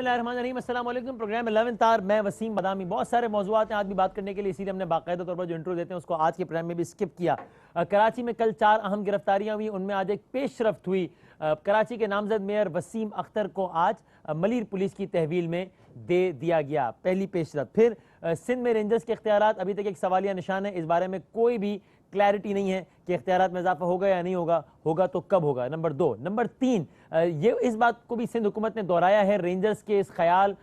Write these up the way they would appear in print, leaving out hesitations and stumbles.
बिस्मिल्लाहिर्रहमानिर्रहीम, अस्सलाम वालेकुम। प्रोग्राम 11th आवर, मैं वसीम बदामी। बहुत सारे मौज़ूआत हैं आज भी बात करने के लिए, इसीलिए हमने बाकायदा तौर पर जो इंट्रो देते हैं उसको आज के प्रोग्राम में भी स्किप किया। कराची में कल 4 अहम गिरफ्तारियां हुई, उनमें आज एक पेशरफ्त हुई। कराची के नामजद मेयर वसीम अख्तर को आज मलीर पुलिस की तहवील में दे दिया गया, पहली पेशरफ्त। फिर सिंध में रेंजर्स के इख्तियारात अभी तक एक सवालिया निशान है, इस बारे में कोई भी क्लैरिटी नहीं है कि इख्तियारात में इजाफा होगा या नहीं होगा, होगा तो कब होगा। नंबर 2। नंबर 3, ये इस बात को भी सिंध हुकूमत ने दोहराया है, रेंजर्स के इस ख्याल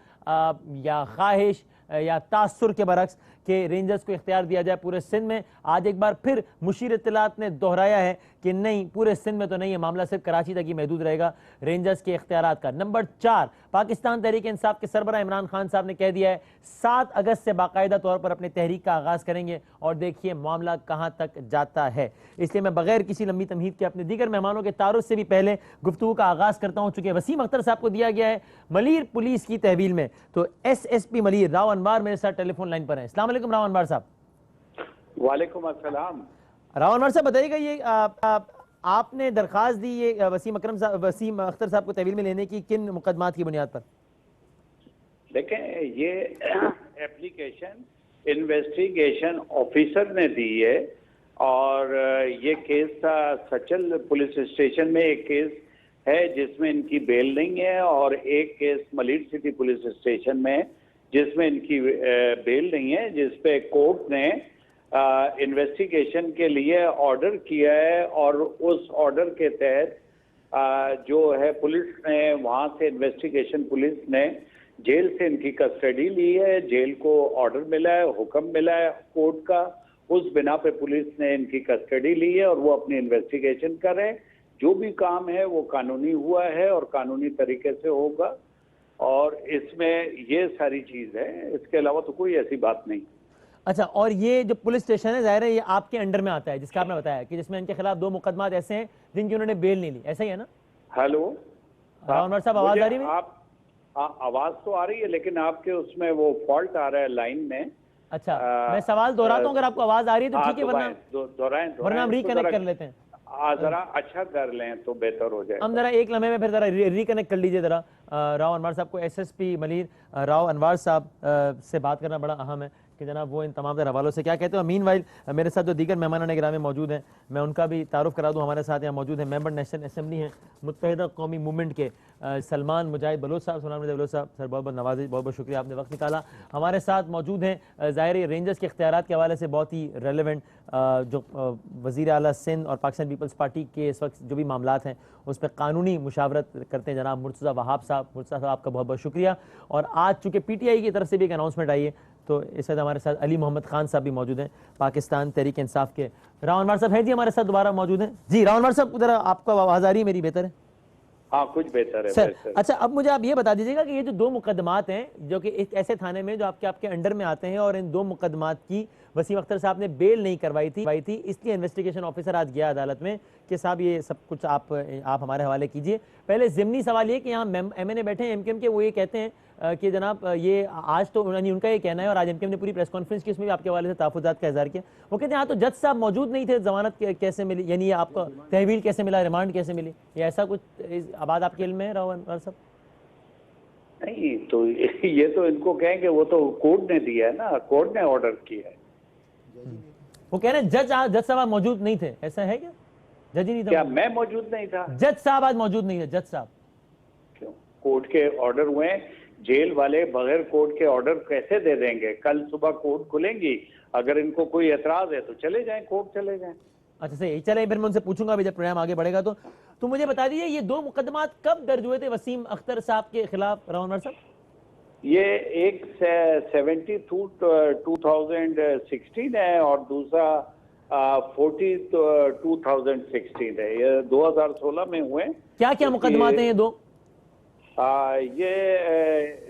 या ख्वाहिश या तासुर के बरक्स कि रेंजर्स को इख्तियार दिया जाए पूरे सिंध में। आज एक बार फिर मुशीर इत्तलात ने दोहराया है कि नहीं, पूरे सिंध में तो नहीं है, मामला सिर्फ कराची तक ही महदूद रहेगा रेंजर्स के इख्तियारात का। नंबर 4, पाकिस्तान तहरीक इंसाफ के सरबराह इमरान खान साहब ने कह दिया है 7 अगस्त से बाकायदा तौर पर अपनी तहरीक का आगाज़ करेंगे, और देखिए मामला कहाँ तक जाता है। इसलिए मैं बगैर किसी लंबी तमहीद के अपने दीगर मेहमानों के तारुफ से भी पहले गुफ्तगू का आगाज़ करता हूँ। चूँकि वसीम अख्तर साहब को दिया गया है मलीर पुलिस की तहवील में, तो SSP मलीर राव अनवार मेरे साथ टेलीफोन लाइन पर है। अस्सलाम वालेकुम राव अनवार साहब। वालेकुम अस्सलाम। राव अनवार साहब, बताइएगा ये आपने दरख्वास्त दी ये वसीम अख्तर साहब को तहवील में लेने की किन मुकदमात की बुनियाद पर? देखें, ये एप्लीकेशन इन्वेस्टिगेशन ऑफिसर ने दी है, और ये केस था सचल पुलिस स्टेशन में। एक केस है जिसमें इनकी बेल नहीं है, और एक case Malir city police station में जिसमें इनकी बेल नहीं है, जिसपे कोर्ट ने इन्वेस्टिगेशन के लिए ऑर्डर किया है। और उस ऑर्डर के तहत जो है पुलिस ने वहाँ से इन्वेस्टिगेशन पुलिस ने जेल से इनकी कस्टडी ली है। जेल को ऑर्डर मिला है, हुक्म मिला है कोर्ट का, उस बिना पे पुलिस ने इनकी कस्टडी ली है और वो अपनी इन्वेस्टिगेशन कर रहे हैं। जो भी काम है वो कानूनी हुआ है और कानूनी तरीके से होगा, और इसमें ये सारी चीज़ है, इसके अलावा तो कोई ऐसी बात नहीं। अच्छा, और ये जो पुलिस स्टेशन है जाहिर है ये आपके अंडर में आता है, जिसका आपने बताया कि जिसमें इनके खिलाफ 2 मुकदमात ऐसे हैं जिनकी उन्होंने बेल नहीं ली, ऐसा ही है ना? हेलो राव अनवर साहब, आवाज आ रही है? आप आवाज तो आ रही है, लेकिन आपके उसमें वो फॉल्ट आ रहा है लाइन में। अच्छा, मैं सवाल दोहराता हूँ, अगर आपको आवाज आ रही है तो ठीक है, वरना हम रिकनेक्ट कर लेते हैं। जरा अच्छा कर लें तो बेहतर हो जाए। हम जरा एक लम्हे में फिर जरा रिकनेक्ट कर लीजिए जरा। राव अनवर साहब को SSP मलीर राव अनवर साहब से बात करना बड़ा अहम है कि जनाब वो इन तमाम हवालों से क्या कहते हैं। मीन वाइल मेरे साथ जो दीगर मेहमान ग्रामी मौजूद हैं, मैं उनका भी तारुफ करा दूँ। हमारे साथ यहाँ मौजूद हैं मेंबर नेशनल असम्बली हैं मुत्तहिदा कौमी मूवमेंट के सलमान मुजाहिद बलोच साहब। सलाम बलोच साहब, सर बहुत बहुत नवाजी, बहुत बहुत शुक्रिया, आपने वक्त निकाला। हमारे साथ मौजूद हैं ज़ाहिर रेंजर्स के इख्तियारात के हवाले से बहुत ही रेलेवेंट जो वज़ीर आला सिंध और पाकिस्तान पीपल्स पार्टी के इस वक्त जो भी मामलात हैं उस पर कानूनी मुशावरत करते हैं जनाब मुर्तज़ा वहाब साहब। मुर्तज़ा साहब, आपका बहुत बहुत शुक्रिया। और आज चूँकि PTI की तरफ से भी एक अनाउंसमेंट आई है, तो इस वक्त हमारे साथ अली मोहम्मद खान साहब भी मौजूद हैं पाकिस्तान तहरीक इंसाफ के। राव अनवर साहब हैं जी हमारे साथ दोबारा मौजूद हैं जी। राव अनवर साहब, जरा आपका आवाज़ आ रही है मेरी? बेहतर है? हाँ, कुछ बेहतर है सर। अच्छा, अब मुझे आप ये बता दीजिएगा कि ये जो 2 मुकदमात हैं जो कि एक ऐसे थाने में जो आपके अंडर में आते हैं, और इन 2 मुकदमात की वसीम अख्तर साहब ने बेल नहीं करवाई थी, इसलिए इन्वेस्टिगेशन ऑफिसर आज गया अदालत में कि साहब ये सब कुछ आप हमारे हवाले कीजिए। पहले ज़िमनी सवाल ये कि यहाँ MNA बैठे हैं MKM के, वो ये कहते हैं कि जनाब ये आज तो उनका ये कहना है, और आज MKM ने पूरी प्रेस कॉन्फ्रेंस की, उसमें भी आपके हवाले से तहफ़्फ़ुज़ात का इज़हार किया। वो कहते हैं हाँ तो जज साहब मौजूद नहीं थे, जमानत कैसे मिली, यानी ये आपको तहवील कैसे मिला, रिमांड कैसे मिली, ये ऐसा कुछ आबाद आपके इल्म में है राव अनवर साहब? नहीं, तो ये तो इनको कहेंगे, वो तो कोर्ट ने दिया है ना, कोर्ट ने ऑर्डर किया है। वो कह रहे हैं जज साहब मौजूद नहीं थे, ऐसा है क्या? जज ही नहीं था? क्या मैं मौजूद नहीं था? जज साहब आज मौजूद नहीं है। जज साहब क्यों? कोर्ट के ऑर्डर हुए, जेल वाले बगैर कोर्ट के ऑर्डर कैसे दे देंगे? कल सुबह कोर्ट खुलेंगी, अगर इनको कोई एतराज है तो चले जाएं, कोर्ट चले जाएं। अच्छा सही, चले, फिर मैं उनसे पूछूंगा अभी जब प्रोग्राम आगे बढ़ेगा तो मुझे बता दीजिए ये 2 मुकदमात कब दर्ज हुए थे वसीम अख्तर साहब के खिलाफ राव अनवर साहब? ये एक 72 2016 है और दूसरा 40 2016 है। ये 2016 में हुए। क्या क्या मुकदमात हैं ये 2? ये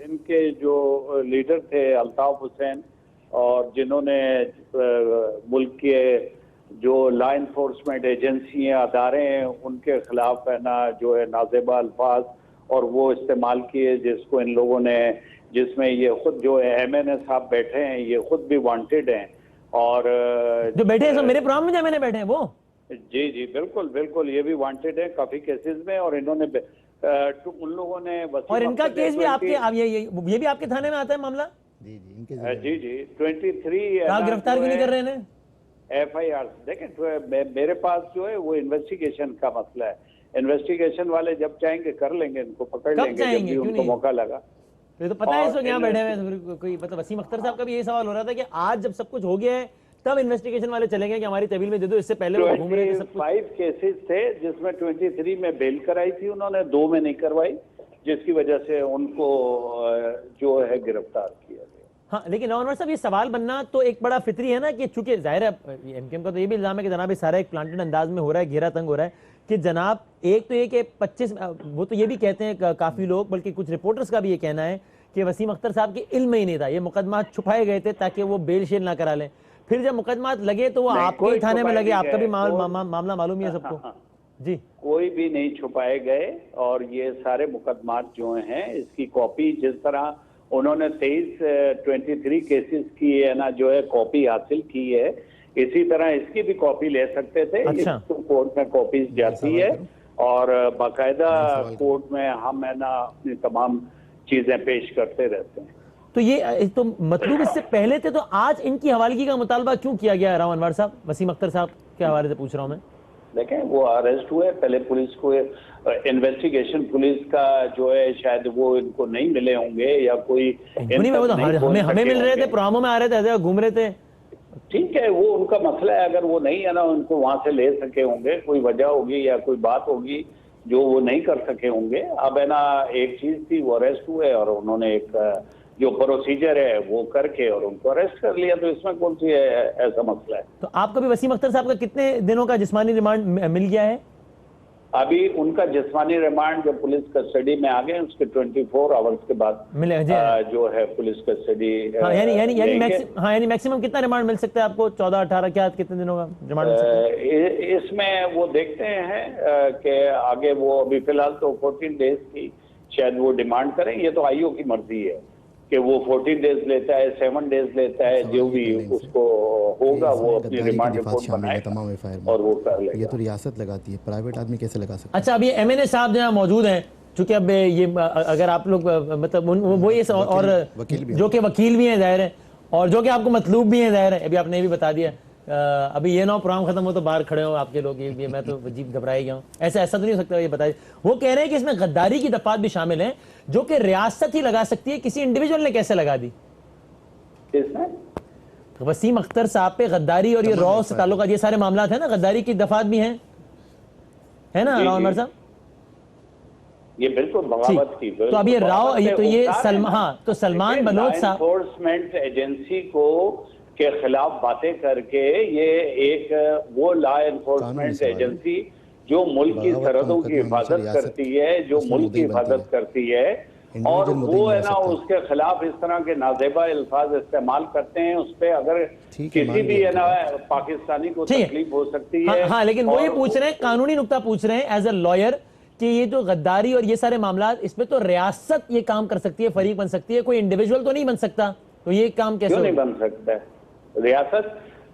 इनके जो लीडर थे अल्ताफ हुसैन, और जिन्होंने मुल्क के जो लॉ इन्फोर्समेंट एजेंसी अदारे हैं उनके खिलाफ है ना जो है नाजेबा अल्फाज और वो इस्तेमाल किए, जिसको इन लोगों ने, जिसमें ये खुद जो MNA साहब बैठे हैं ये खुद भी वांटेड हैं, और जो बैठे हैं मेरे प्रोग्राम में जो MNA बैठे हैं वो? जी बिल्कुल बिल्कुल, ये भी वांटेड है काफी केसेस में, और इन्होंने तो उन लोगों ने और इनका केस भी आपके ये भी आपके थाने में आता है मामला? जी जी इनके जी 23 कहाँ गिरफ्तार क्यों नहीं कर रहे हैं? FIR देखें मेरे पास जो है वो इन्वेस्टिगेशन का मसला है। इन्वेस्टिगेशन वाले जब चाहेंगे कर लेंगे, इनको पकड़ लेंगे जब भी उनको मौका लगा। तो ये तो पता है इस वक्त यहाँ बैठे हुए हैं कोई, मतलब वसीम अख्तर साहब का भी यही सवाल हो रहा था कि आज जब सब कुछ हो गया है तब इन्वेस्टिगेशन वाले चले गए कि हमारी तहवील में दे दो, इससे पहले वो घूम रहे थे सब कुछ। 5 केसेस थे जिसमें 23 में बेल कराई थी उन्होंने, 2 में नहीं करवाई, जिसकी वजह से उनको जो है गिरफ्तार किया गया। हाँ, लेकिन अनवर साहब ये सवाल बनना तो एक बड़ा फितरी है ना कि चूंकि जाहिर है एमकेएम का तो ये भी इल्जाम है कि जनाब ये सारा एक प्लांटेड अंदाज में हो रहा है, घेरा तंग हो रहा है कि जनाब एक तो ये कि 25 वो तो ये भी कहते हैं काफी लोग, बल्कि कुछ रिपोर्टर्स का भी ये कहना है कि वसीम अख्तर साहब के इल्म में ही नहीं था, ये मुकदमा छुपाए गए थे ताकि वो बेल शेल ना करा लें। फिर जब मुकदमा लगे तो वो आपके थाने में लगे, आपका भी मामला मालूम ही है सबको। जी, कोई भी नहीं छुपाए गए और ये सारे मुकदमात जो हैं इसकी कॉपी जिस तरह उन्होंने 23 केसेस की है ना जो है कॉपी हासिल की है, इसी तरह इसकी भी कॉपी ले सकते थे। अच्छा। तो कोर्ट में कॉपीज जाती है और बाकायदा कोर्ट में हम है ना अपनी तमाम चीजें पेश करते रहते हैं। तो ये तो मतलब इससे पहले थे, तो आज इनकी हवालगी का मुतालबा क्यों किया गया राव अनवर साहब? वसीम अख्तर साहब के हवाले से पूछ रहा हूं मैं। देखें वो अरेस्ट हुए, पहले पुलिस को इन्वेस्टिगेशन पुलिस का जो है शायद वो इनको नहीं मिले होंगे या कोई हमें मिल रहे थे, प्रोग्रामों में आ रहे थे, घूम रहे थे। ठीक है, वो उनका मसला है, अगर वो नहीं है ना उनको वहां से ले सके होंगे, कोई वजह होगी या कोई बात होगी जो वो नहीं कर सके होंगे। अब है ना एक चीज थी, वो अरेस्ट हुए और उन्होंने एक जो प्रोसीजर है वो करके और उनको अरेस्ट कर लिया, तो इसमें कौन सी ऐसा मसला है? तो आपको भी वसीम अख्तर साहब का कितने दिनों का जिस्मानी रिमांड मिल गया है? अभी उनका जिस्मानी रिमांड जो पुलिस कस्टडी में आ गए उसके 24 आवर्स के बाद मिले जो है पुलिस कस्टडी। यानी मैक्सिमम कितना रिमांड मिल सकता है आपको? 14, 18 क्या कितने दिनों का रिमांड मिल सकता है? इसमें वो देखते हैं कि आगे वो अभी फिलहाल तो 14 डेज की शायद वो डिमांड करें। ये तो आईओ की मर्जी है कि वो 14 डेज लेता है, 7 डेज लेता है, जो भी उसको होगा वो अपनी रिमांड रिपोर्ट बनाएगा और वो कर लेगा। ये तो रियासत लगाती है, प्राइवेट आदमी कैसे लगा सकता है? अच्छा, अभी एमएनए साहब जहाँ मौजूद हैं, चूंकि अब ये अगर आप लोग मतलब वो ये और जो कि वकील भी हैं जाहिर है, और जो कि आपको मतलूब भी हैं जाहिर है, अभी आपने भी बता दिया। अभी ये ना प्रोग्राम खत्म हो तो बाहर खड़े हो आपके लोग, ये मैं तो अजीब घबराई गया हूँ। ऐसा तो नहीं हो सकता, ये बताइए। वो कह रहे हैं कि इसमें गद्दारी की दफात भी शामिल है जो कि रियासत ही लगा सकती है, किसी इंडिविजुअल ने कैसे लगा दी? तो वसीम अख्तर साहब पे गद्दारी और ये रॉ से ताल्लुकात, ये सारे मामला है ना, गद्दारी की दफात भी हैं, है ना राव अनवर साहब? ये बिल्कुल बगावत की। तो अब ये राव ये सलमान बलोच साहब एनफोर्समेंट एजेंसी को के खिलाफ बातें करके ये एक वो लॉ एनफोर्समेंट एजेंसी जो मुल्क की सरहदों की हिफाजत करती है, जो मुल्क की हिफाजत करती है, और वो है ना उसके खिलाफ इस तरह के नाजेबा अल्फाज इस्तेमाल करते हैं, उस पर अगर किसी भी है ना पाकिस्तानी को तकलीफ हो सकती है। हाँ, लेकिन वो ये पूछ रहे हैं, कानूनी नुक्ता पूछ रहे हैं एज ए लॉयर कि ये जो गद्दारी और ये सारे मामला, इसमें तो रियासत ये काम कर सकती है, फरीक बन सकती है, कोई इंडिविजुअल तो नहीं बन सकता। तो ये काम कैसे नहीं बन सकता है? रियासत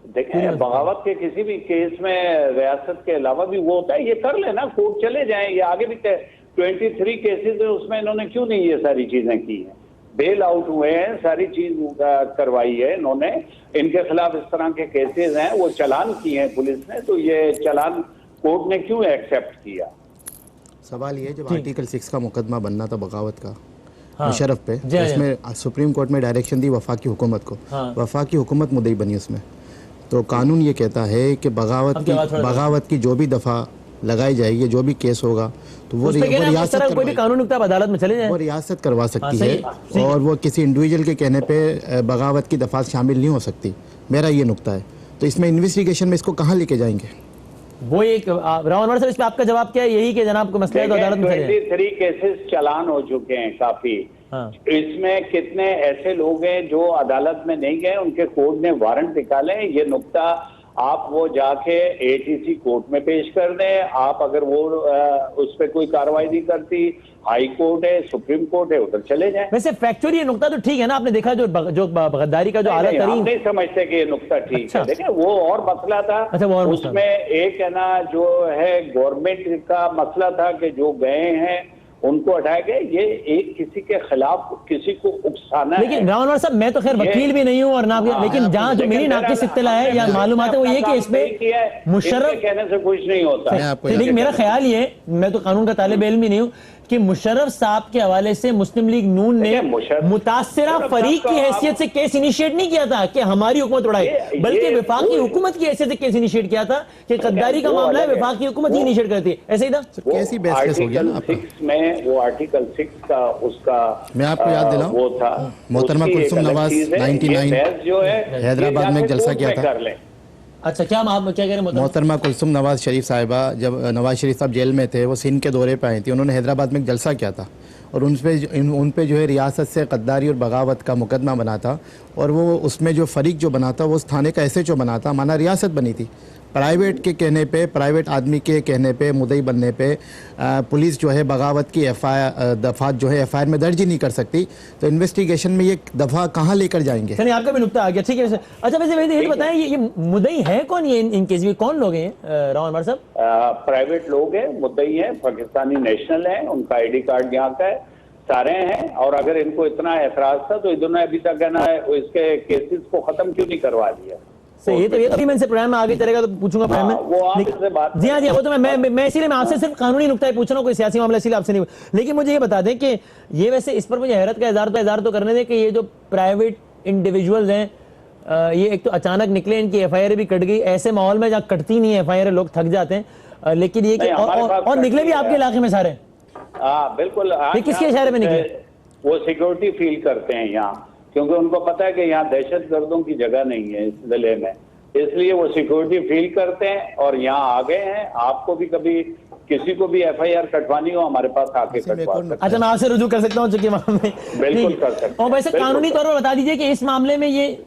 देखें, बगावत के किसी भी केस में रियासत के अलावा भी वो होता है, ये कर लेना, कोर्ट चले जाएं, ये आगे भी 23 केसेस है उसमें इन्होंने क्यों नहीं ये सारी चीजें की हैं? बेल आउट हुए हैं, सारी चीज करवाई है इन्होंने, इनके खिलाफ इस तरह के केसेस हैं, वो चालान किए हैं पुलिस ने, तो ये चालान कोर्ट ने क्यों एक्सेप्ट किया? सवाल ये, जब आर्टिकल 6 का मुकदमा बनना था बगावत का मुशर्रफ पे, तो उसमें सुप्रीम कोर्ट में डायरेक्शन दी वफाकी हुकूमत को, वफाकी हुकूमत मुद्दई बनी उसमें। तो कानून ये कहता है कि बगावत की जो भी दफा लगाई जाएगी, जो भी केस होगा, तो वो रियासत कोई भी कानून नुक्ता अदालत में चले जाए, वो रियासत करवा सकती है, और वो किसी इंडिविजुअल के कहने पे बगावत की दफा शामिल नहीं हो सकती। मेरा ये नुक्ता है। तो इसमें इन्वेस्टिगेशन में इसको कहाँ लेके जाएंगे? वो एक राव अनवर साहब, इस पे आपका जवाब क्या है? यही कि जनाब को मसला है तो अदालत में चले। 23 केसेस चालान हो चुके हैं काफी। इसमें कितने ऐसे लोग हैं जो अदालत में नहीं गए, उनके कोर्ट ने वारंट निकाले। ये नुक्ता आप वो जाके एटीसी कोर्ट में पेश कर दें। आप अगर वो उस पर कोई कार्रवाई नहीं करती, हाई कोर्ट है, सुप्रीम कोर्ट है, उधर चले जाएं। वैसे फैक्चुअली ये नुक्ता तो ठीक है ना? आपने देखा जो गद्दारी का जो आला तरीन, नहीं समझते कि ये नुक्ता ठीक है। देखिए वो और मसला था। उसमें एक है ना जो है गवर्नमेंट का मसला था कि जो गए हैं उनको हटाया गया। ये एक किसी के खिलाफ किसी को उकसाना है। लेकिन रावण साहब, मैं तो खैर वकील भी नहीं हूं और ना, लेकिन जहां जो मेरी नाकिस इत्तला है या मालूमात है वो ये कि इसमें मुशर्रफ कहने से कुछ नहीं होता। लेकिन मेरा ख्याल ये, मैं तो कानून का तालिब इल्म ही नहीं हूं, कि मुशर्रफ साहब के हवाले से मुस्लिम लीग नून ने मुतासिरा फरीक की हैसियत से केस इनिशिएट नहीं किया था कि हमारी हुकूमत उड़ाई, बल्कि विफाकी हुकूमत की हैसियत से केस इनिशिएट किया था कि गद्दारी का मामला है, विफाकी हुकूमत ही इनिशिएट करती है। ऐसे ही था। कैसी बेस हो गया ना आपका? 6 में वो आर्टिकल 6 का उसका मैं आपको याद दिलाऊं, वो था मोहतरमा कुलसुम नवाज 99 जो है हैदराबाद में एक जलसा किया था। अच्छा, क्या आप क्या कह रहे हैं? मोहतरमा कुलसुम नवाज शरीफ साहिबा, जब नवाज शरीफ साहब जेल में थे, वो सिंध के दौरे पे आई थी, उन्होंने हैदराबाद में एक जलसा किया था और उन पे जो है रियासत से गद्दारी और बगावत का मुकदमा बना था और वो उसमें जो फरीक जो बना था वो उस थाने का SHO बना था, माना रियासत बनी थी। प्राइवेट के कहने पे, प्राइवेट आदमी के कहने पे, मुद्दई बनने पे पुलिस जो है बगावत की दफात जो है FIR में दर्ज ही नहीं कर सकती, तो इन्वेस्टिगेशन में ये दफा कहाँ लेकर जाएंगे? चलिए, आपका भी नुक्ता आ गया, ठीक है। अच्छा, वैसे ये बताएं, ये मुद्दई है कौन? ये इन केस में कौन लोग हैं रावण साहब? प्राइवेट लोग हैं, मुद्दई हैं, पाकिस्तानी नेशनल हैं, उनका ID कार्ड यहाँ का है, सारे हैं। और अगर इनको इतना ऐतराज था तो इन्होंने अभी तक है ना इसके केसेस को खत्म क्यों नहीं करवा दिया? ये तो अभी मैं प्रोग्राम में आगे चलेगा तो पूछूंगा प्रोग्राम में। वो आपसे बात जी हाँ, वो तो मैं इसीलिए मैं आपसे सिर्फ कानूनी नुक्ता पूछ रहा हूँ, कोई सियासी मामला इसीलिए आपसे नहीं। लेकिन मुझे ये बता दें कि ये वैसे इस पर मुझे हैरत का इज़हार तो करने दें कि ये जो प्राइवेट इंडिविजुअल्स हैं, ये एक तो अचानक निकले, इनकी FIR भी कट गई, ऐसे माहौल में जहाँ कटती नहीं है FIR, लोग थक जाते हैं, लेकिन ये और निकले भी आपके इलाके में सारे। हाँ बिल्कुल। किसके इशारे में निकले? वो सिक्योरिटी फील करते हैं यहाँ, क्योंकि उनको पता है कि यहाँ दहशतगर्दों की जगह नहीं है इस जिले में, इसलिए वो सिक्योरिटी फील करते हैं और यहाँ आ गए हैं। आपको भी कभी किसी को भी FIR कटवानी हो हमारे पास आके कटवा सकते हैं। अच्छा, मैं आपसे रुजू कर सकता हूँ चूंकि मामले बिल्कुल कर सकते हैं। और वैसे कानूनी तौर पर बता दीजिए कि इस मामले में ये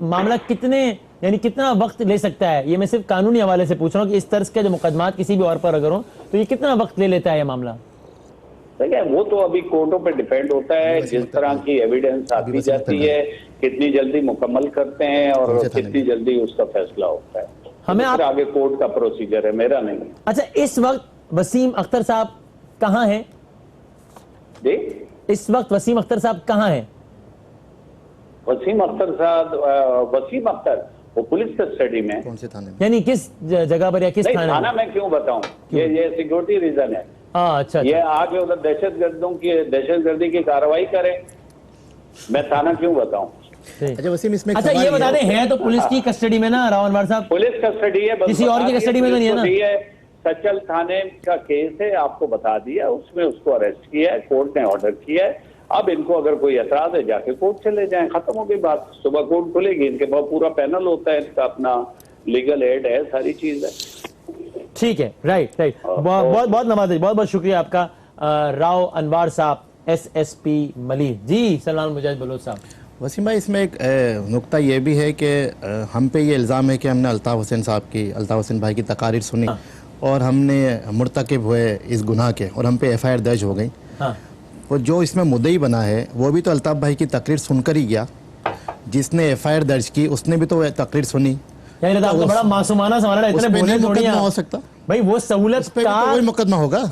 मामला कितना वक्त ले सकता है? ये मैं सिर्फ कानूनी हवाले से पूछ रहा हूँ कि इस तर्ज के जो मुकदमात किसी भी और पर अगर हो तो ये कितना वक्त ले लेता है ये मामला? देखिए, वो तो अभी कोर्टों पे डिपेंड होता है, जिस तरह की एविडेंस आती जाती है, कितनी जल्दी मुकम्मल करते हैं और कितनी जल्दी उसका फैसला होता है। हमें आगे कोर्ट का प्रोसीजर है, मेरा नहीं। अच्छा, इस वक्त वसीम अख्तर साहब कहाँ हैं? जी, इस वक्त वसीम अख्तर साहब कहाँ हैं? वसीम अख्तर साहब, वसीम अख्तर वो पुलिस कस्टडी में। कौन से थाने में? यानी किस जगह पर या किस थाने में? थाना में क्यों बताऊं, ये सिक्योरिटी रीजन है। अच्छा, ये आगे उधर दहशतगर्दी की कार्रवाई करें, मैं थाना क्यों बताऊं? अच्छा वसीम, इसमें अच्छा ये बता दें, है तो पुलिस की कस्टडी में ना रावण साहब? पुलिस कस्टडी है, किसी और की कस्टडी में तो नहीं है ना? सचल थाने का केस है, आपको बता दिया, उसमें उसको अरेस्ट किया है, कोर्ट ने ऑर्डर किया है। अब इनको अगर कोई एतराज है जाके कोर्ट चले जाएं, खत्म हो गई बात। सुबह कोर्ट खुलेगी, इनके पास पूरा पैनल होता है, इनका अपना लीगल एड है, सारी चीज है। ठीक है, राइट। बहुत नवाज़िश, बहुत शुक्रिया आपका राव अनवार साहब, SSP मलिर जी। सलमान मुजाहिद बलोच साहब। वसीम भाई, इसमें एक नुक्ता ये भी है कि हम पे ये इल्ज़ाम है कि हमने अल्ताफ़ हुसैन भाई की तकारीर सुनी और हमने मुर्तकिब हुए इस गुनाह के और हम पे FIR दर्ज हो गई। वो जो इसमें मुद्दई बना है वो भी तो अल्ताफ़ भाई की तकरीर सुनकर ही गया, जिसने FIR दर्ज की उसने भी तो तकरीर सुनी। आपका बड़ा मासूमाना सवाल है, इतने बोले मुकदमा हो सकता भाई, वो सहूलत पे का कोई मुकदमा होगा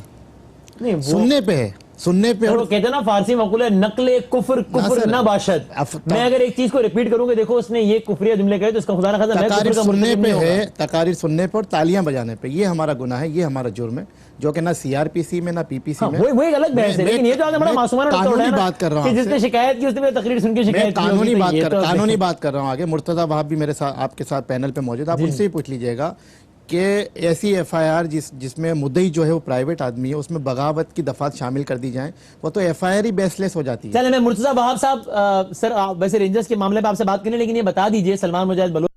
नहीं, सुनने पे है, सुनने पे। वो कहते हैं ना फारसी मक़ूल है, नकले कुफ्र न बाशद। मैं अगर एक चीज को रिपीट करूंगा, देखो उसने ये कुफरिया जुमले कहे तो इसका खुदा ना खासा तकारीर सुनने पे है, तकारीर सुनने पर तालियां बजाने पे, ये हमारा गुनाह है, ये हमारा जुर्म है, जो कि ना CRPC में ना PPC में। वो एक अलग बहस है, लेकिन ये तो आगे बड़ा मासूमाना कानूनी बात कर रहा हूं, जिसने शिकायत की उसने तकरीर सुन के शिकायत की। कानूनी बात कर रहा हूं आगे। मुर्तजा वहाब भी मेरे साथ आपके साथ पैनल पे मौजूद, आप उनसे ही पूछ लीजिएगा कि ऐसी FIR जिसमें मुद्दई जो है वो प्राइवेट आदमी है, उसमें बगावत की दफात शामिल कर दी जाएं, वो तो FIR ही बेसलेस हो जाती है। चलिए, मैं मुर्तजा वहाब साहब, सर वैसे रेंजर्स के मामले पे आपसे बात करने, लेकिन ये बता दीजिए, सलमान मुजाहिद बलोच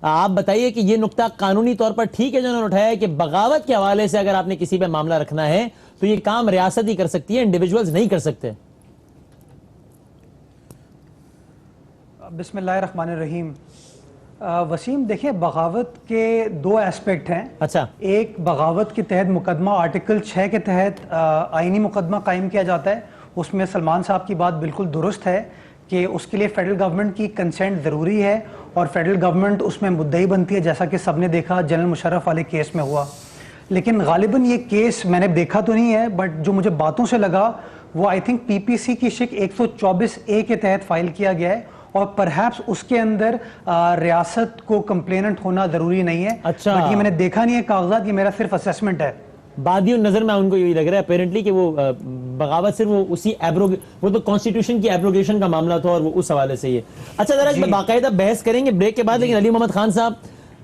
आप बताइए कि ये नुक्ता कानूनी तौर पर ठीक है जो उन्होंने उठाया है कि बगावत के हवाले से अगर आपने किसी पे मामला रखना है तो ये काम रियासत ही कर सकती है, इंडिविजुअल्स नहीं कर सकते। बिस्मिल्लाहिर्रहमानिर्रहीम। वसीम, देखिए, बगावत के 2 एस्पेक्ट हैं। अच्छा, एक, बगावत के तहत मुकदमा आर्टिकल 6 के तहत आईनी मुकदमा कायम किया जाता है। उसमें सलमान साहब की बात बिल्कुल दुरुस्त है कि उसके लिए फेडरल गवर्नमेंट की कंसेंट ज़रूरी है और फेडरल गवर्नमेंट उसमें मुद्दई बनती है, जैसा कि सबने देखा जनरल मुशर्रफ वाले केस में हुआ। लेकिन गालिबन ये केस मैंने देखा तो नहीं है, बट जो मुझे बातों से लगा वो आई थिंक पीपीसी की शिक 124A के तहत फाइल किया गया है और परहैप्स उसके अंदर रियासत को कंप्लेनेंट होना जरूरी नहीं है। अच्छा, बट ये मैंने देखा नहीं है कागजात, ये मेरा सिर्फ असेसमेंट है। बादियों नजर में उनको यही लग रहा है अपेरेंटली कि वो बगावत सिर्फ वो उसी वो तो कॉन्स्टिट्यूशन की एब्रोगेशन का मामला था और वो उस हवाले से ये। अच्छा, जरा बाकायदा बहस करेंगे ब्रेक के बाद, लेकिन अली मोहम्मद खान साहब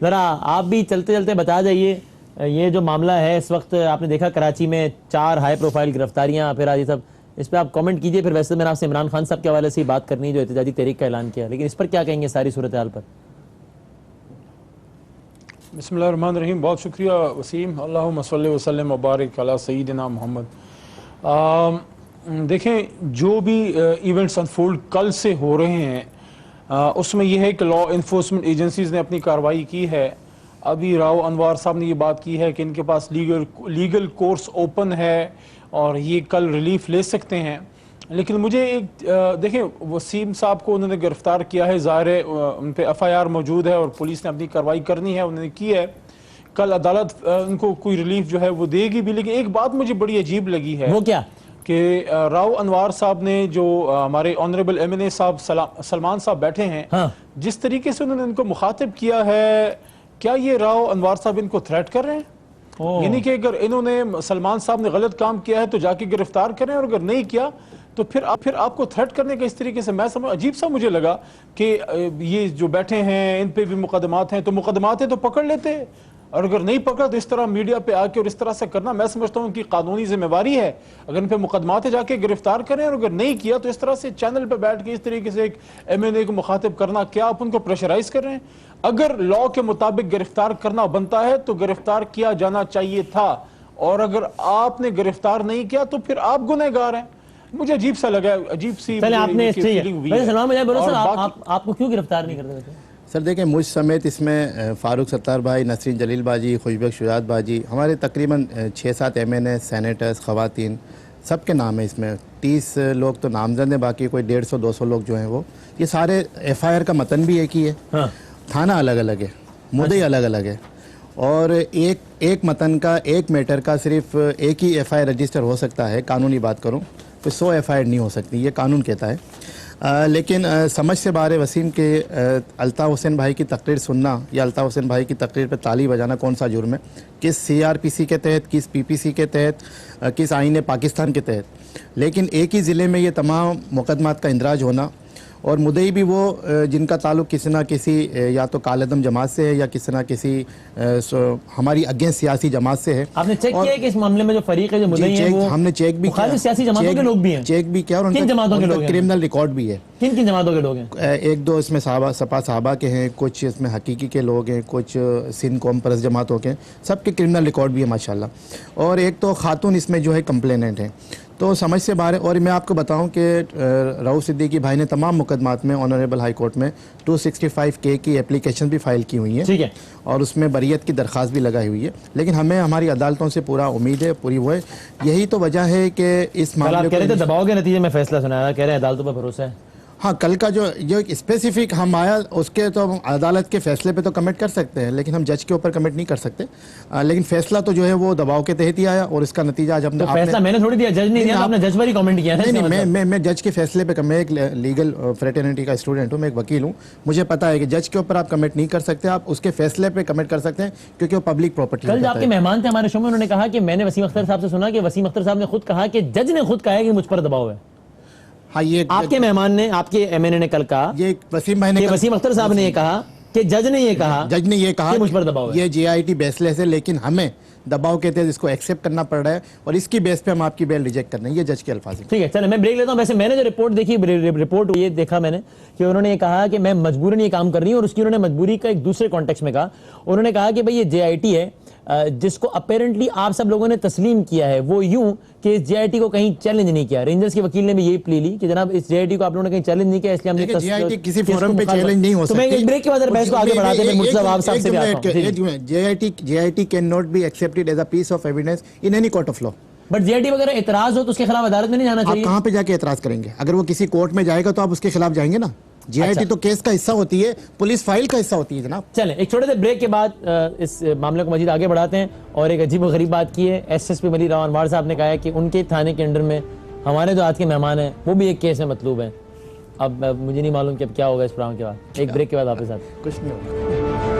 जरा आप भी चलते चलते बता जाइए, ये जो मामला है इस वक्त आपने देखा कराची में 4 हाई प्रोफाइल गिरफ्तारियां, फिर आज ये सब, इस पर आप कमेंट कीजिए। फिर वैसे मैंने आपसे इमरान खान साहब के हवाले से ही बात करनी है जो एहतजाजी तहरीक का ऐलान किया, लेकिन इस पर क्या कहेंगे सारी सूरत हाल पर? बिस्मिल्लाहिर्रहमानिर्रहीम, बहुत शुक्रिया वसीम। अल्लाहुम्मा सल्लि व सल्लिम व बारिक अला सय्यिदिना मोहम्मद। देखें, जो भी इवेंट्स अनफोल्ड कल से हो रहे हैं उसमें यह है कि लॉ इन्फोर्समेंट एजेंसीज ने अपनी कार्रवाई की है। अभी राव अनवार साहब ने ये बात की है कि इनके पास लीगल कोर्स ओपन है और ये कल रिलीफ ले सकते हैं। लेकिन मुझे एक देखें, वसीम साहब को उन्होंने गिरफ्तार किया है, ज़ाहिर है उन पर FIR मौजूद है और पुलिस ने अपनी कार्रवाई करनी है, उन्होंने की है। कल अदालत उनको कोई रिलीफ जो है वो देगी भी। लेकिन एक बात मुझे बड़ी अजीब लगी है, वो क्या कि राव अनवार साहब ने जो हमारे ऑनरेबल MNA साहब सलमान साहब बैठे हैं, हाँ। जिस तरीके से उन्होंने इनको मुखातिब किया है, क्या ये राव अनवार साहब इनको थ्रेट कर रहे हैं? यानी कि अगर इन्होंने सलमान साहब ने गलत काम किया है तो जाके गिरफ्तार करें, और अगर नहीं किया तो फिर आपको थ्रेट करने का इस तरीके से मैं समझ अजीब सा मुझे लगा कि ये जो बैठे हैं इन पे भी मुकदमात हैं, तो मुकदमात हैं तो पकड़ लेते, और अगर नहीं पकड़ा तो इस तरह मीडिया पे आके और इस तरह से करना, मैं समझता हूँ कि कानूनी जिम्मेवारी है। अगर इन पे मुकदमात है जाके गिरफ्तार करें, और अगर नहीं किया तो इस तरह से चैनल पे बैठ के इस तरीके से एक MNA को मुखातिब करना, क्या आप उनको प्रेशराइज कर रहे हैं? अगर लॉ के मुताबिक गिरफ्तार करना बनता है तो गिरफ्तार किया जाना चाहिए था, और अगर आपने गिरफ्तार नहीं किया तो फिर आप गुनहगार हैं। मुझे अजीब सा लगा, अजीब सी आपने आपको क्यों गिरफ्तार नहीं करते? सर देखें, मुझ समेत इसमें फारूक सत्तार भाई, नसरीन जलील बाजी, खुशबक शुजात बाजी, हमारे तकरीबन 6-7 MNA, सेनेटर्स, ख़वातीन, सबके नाम है इसमें। 30 लोग तो नामजद हैं, बाकी कोई 150-200 लोग जो हैं वो, ये सारे FIR का मतन भी एक ही है। हाँ। थाना अलग अलग है, मुद्दे अलग अलग है, और एक मतन का, एक मैटर का सिर्फ एक ही FIR रजिस्टर हो सकता है। कानूनी बात करूं तो 100 FIR नहीं हो सकती, ये कानून कहता है। लेकिन समझ से बाहर वसीम के अल्ताफ़ हुसैन भाई की तकरीर सुनना या अल्ताफ़ हुसैन भाई की तकरीर पर ताली बजाना कौन सा जुर्म है, किस CRPC के तहत, किस PPC के तहत, किस आईन पाकिस्तान के तहत। लेकिन एक ही ज़िले में ये तमाम मुकदमात का इंदराज होना, और मुद्दई भी वो जिनका ताल्लुक किसी ना किसी या तो कालेदम जमात से है या किसी ना किसी हमारी अगेंस्ट सियासी जमात से है। आपने चेक किया है कि इस मामले में जो फरीक है, जो मुद्दई है, वो हमने चेक भी किया, सियासी जमातों के लोग भी हैं, चेक भी किया, और किन जमातों के लोग हैं, क्रिमिनल रिकॉर्ड भी है। किन किन जमातों के लोग हैं? 1-2 इसमें सपा साहबा के हैं, कुछ इसमें हकीकी के लोग हैं, कुछ सिंध कौम परस्त जमातों के, सबके क्रिमिनल रिकॉर्ड भी है माशाल्लाह। और एक तो खातून इसमें जो है कंप्लेनेंट है, तो समझ से बाहर है। और मैं आपको बताऊं कि रऊफ सिद्दीकी भाई ने तमाम मुकदमात में ऑनरेबल हाई कोर्ट में 265K की एप्लीकेशन भी फाइल की हुई है, ठीक है, और उसमें बरियत की दरख्वास्त भी लगाई हुई है। लेकिन हमें हमारी अदालतों से पूरा उम्मीद है, पूरी वो है। यही तो वजह है कि इस मामले कह रहे थे दबाव के नतीजे में फैसला सुनाया, कह रहे हैं अदालतों पर भरोसा है। हाँ, कल का जो स्पेसिफिक हम आया उसके तो हम अदालत के फैसले पे तो कमेंट कर सकते हैं, लेकिन हम जज के ऊपर कमेंट नहीं कर सकते। लेकिन फैसला तो जो है वो दबाव के तहत ही आया, और इसका नतीजा आज हमने, फैसला मैंने थोड़ी दिया, जज ने दिया, आपने जज पर ही कमेंट किया है। नहीं, मैं जज के फैसले पे, मैं एक लीगल फ्रेटर्निटी का स्टूडेंट हूँ, मैं एक वकील हूँ, मुझे पता है कि जज के ऊपर आप कमेंट नहीं कर सकते, आप उसके फैसले पे कमेंट कर सकते हैं, क्योंकि वो पब्लिक प्रॉपर्टी। कल आपके मेहमान थे हमारे शो में, उन्होंने कहा कि मैंने वसीम अख्तर साहब से सुना कि वसीम अख्तर साहब ने खुद कहा कि जज ने खुद कहा है कि मुझ पर दबाव है। हाँ, ये आपके मेहमान ने, आपके MNA ने कल कहा, ये वसीम भाई ने, वसीम अख्तर साहब ने ये कहा कि जज ने ये कहा कि मुझ पर दबाव है, ये JIT बेसलेस है, लेकिन हमें दबाव के तहत इसको एक्सेप्ट करना पड़ रहा है, और इसकी बेस पे हम आपकी बेल रिजेक्ट कर रहे हैं। ये जज के अल्फाज हैं। ठीक है, चलो मैं ब्रेक लेता हूँ। वैसे मैंने जो रिपोर्ट देखी, रिपोर्ट ये देखा मैंने कि उन्होंने ये कहा कि मैं मजबूरन ये काम कर रही हूँ, और उसकी उन्होंने मजबूरी का एक दूसरे कॉन्टेक्स्ट में कहा। उन्होंने कहा कि भाई ये JIT है, जिसको अपेरेंटली आप सब लोगों ने तस्लीम किया है, वो यूं कि इस JIT को कहीं चैलेंज नहीं किया। रेंजर्स के वकील ने भी यही प्ली ली कि जनाब इस JIT को आप लोगों ने कहीं चैलेंज नहीं किया, इसलिए हमने JIT किसी फोरम पे चैलेंज नहीं हो सकती। तो मैं एक ब्रेक के बाद बहस को आगे बढ़ाते हैं, मुर्तज़ा आप साहब से भी आता हूं। JIT can not be accepted as a piece of evidence in any court of law. But JIT वगैरह एतराज हो तो उसके खिलाफ अदालत में नहीं जाना चाहिए। आप कहां पे जाके एतराज करेंगे? अगर वो किसी कोर्ट में जाएगा तो आप उसके खिलाफ जाएंगे ना। जीआईटी तो केस का हिस्सा होती है, पुलिस फाइल का हिस्सा होती है जनाब। चलें एक छोटे से ब्रेक के बाद इस मामले को मजीद आगे बढ़ाते हैं। और एक अजीब व गरीब बात की है, एसएसपी मलिक राव अनवार साहब ने कहा है कि उनके थाने के अंडर में हमारे जो आज के मेहमान हैं वो भी एक केस में मतलूब हैं। अब मुझे नहीं मालूम कि अब क्या होगा इस प्रोग्राम के बाद। एक ब्रेक के बाद वापस आते हैं। कुछ नहीं होगा।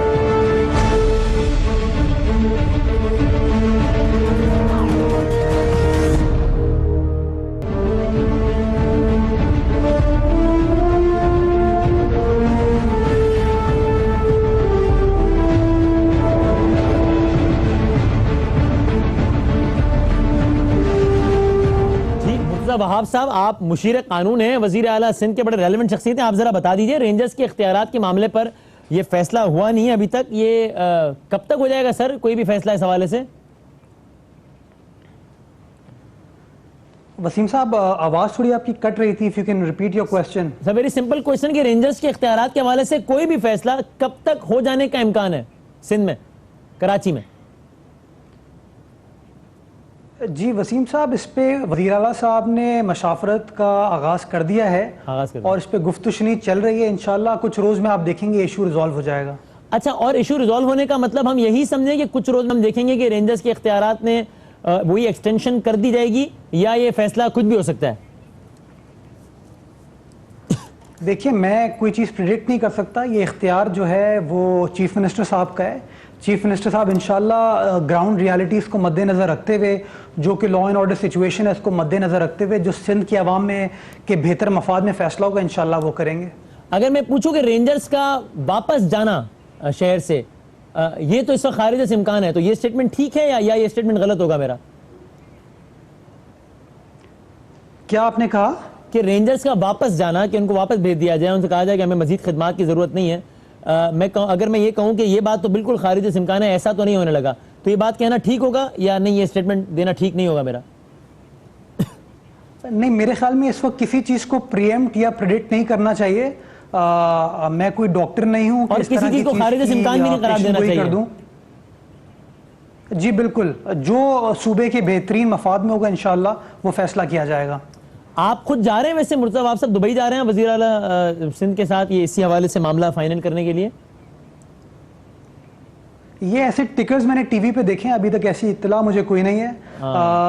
वहाब साहब, आप मुशीर कानून हैं, वजीर आला सिंध के बड़े रेलेवेंट शख्सियत हैं, आप जरा बता दीजिए रेंजर्स के इख्तियारात के मामले पर ये फैसला हुआ नहीं है अभी तक, ये कब तक हो जाएगा सर कोई भी फैसला इस हवाले से? वसीम साहब, आवाज थोड़ी आपकी कट रही थी, if you can repeat your question. Sir very simple question कि रेंजर्स के इख्तियारात के हवाले से कोई भी फैसला कब तक हो जाने का इम्कान है सिंध में, कराची में? जी वसीम साहब, इस पे वज़ीर आला साहब ने मशावरत का आगाज़ कर दिया है और इस पे गुफ्तगू चल रही है। इंशाल्लाह कुछ रोज़ में आप देखेंगे इशू रिजॉल्व हो जाएगा। अच्छा, और इशू रिजॉल्व होने का मतलब हम यही समझें कि कुछ रोज़ में हम देखेंगे कि रेंजर्स के इख्तियारात ने वही एक्सटेंशन कर दी जाएगी, या ये फैसला कुछ भी हो सकता है? देखिए, मैं कोई चीज़ प्रिडिक्ट नहीं कर सकता। ये इख्तियार जो है वो चीफ मिनिस्टर साहब का है। चीफ मिनिस्टर साहब इंशाल्लाह ग्राउंड रियलिटीज़ को मद्देनज़र रखते हुए, जो कि लॉ एंड ऑर्डर सिचुएशन है उसको मद्देनज़र रखते हुए, जो सिंध की आवाम में के बेहतर मफाद में फैसला होगा इंशाल्लाह वो करेंगे। अगर मैं पूछूं कि रेंजर्स का वापस जाना शहर से, ये तो इस वक्त खारिज से इम्कान है, तो ये स्टेटमेंट ठीक है या ये स्टेटमेंट गलत होगा मेरा? क्या आपने कहा? कि रेंजर्स का वापस जाना, कि उनको वापस भेज दिया जाए, उनसे कहा जाए कि हमें मजीद खिदमात की जरूरत नहीं है। अगर मैं ये कहूँ कि ये बात तो बिल्कुल खारिज से इम्कान है, ऐसा तो नहीं होने लगा, तो ये बात कहना ठीक होगा या नहीं, ये स्टेटमेंट देना ठीक नहीं होगा मेरा? नहीं, मेरे ख्याल में इस वक्त किसी चीज़ को प्रीएम्प्ट या प्रेडिक्ट नहीं करना चाहिए। मैं कोई डॉक्टर नहीं हूँ और किसी चीज को खारिज से इम्कान भी नहीं करार देना चाहिए। कर दूं। जी बिल्कुल, जो सूबे के बेहतरीन मफाद में होगा इंशाल्लाह वो फैसला किया जाएगा। आप खुद जा रहे हैं वैसे मुर्तज़ा आप सब दुबई जा रहे हैं वज़ीर आला सिंध के साथ, ये इसी हवाले से मामला फाइनल करने के लिए? ये ऐसे टिकर्स मैंने टीवी पे देखे हैं, अभी तक ऐसी इत्तला मुझे कोई नहीं है।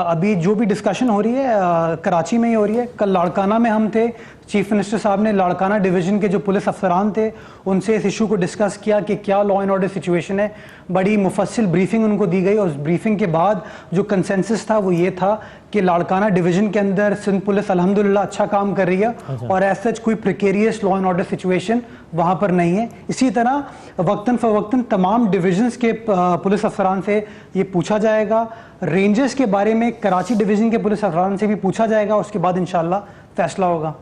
अभी जो भी डिस्कशन हो रही है कराची में ही हो रही है। कल लाड़काना में हम थे, चीफ मिनिस्टर साहब ने लाड़काना डिवीजन के जो पुलिस अफसरान थे उनसे इस इशू को डिस्कस किया कि क्या लॉ एंड ऑर्डर सिचुएशन है। बड़ी मुफस्सिल ब्रीफिंग उनको दी गई और उस ब्रीफिंग के बाद जो कंसेंसस था वो ये था कि लाड़काना डिवीजन के अंदर सिंध पुलिस अल्हम्दुलिल्लाह अच्छा काम कर रही है और एज सच कोई precarious law and order situation वहाँ पर नहीं है। इसी तरह वक्तन फ़वक्तन तमाम डिवीजन्स के पुलिस अफसरान से ये पूछा जाएगा। रेंजर्स के बारे में कराची डिवीजन के पुलिस अफसरान से भी पूछा जाएगा, उसके बाद इंशाल्लाह फैसला होगा।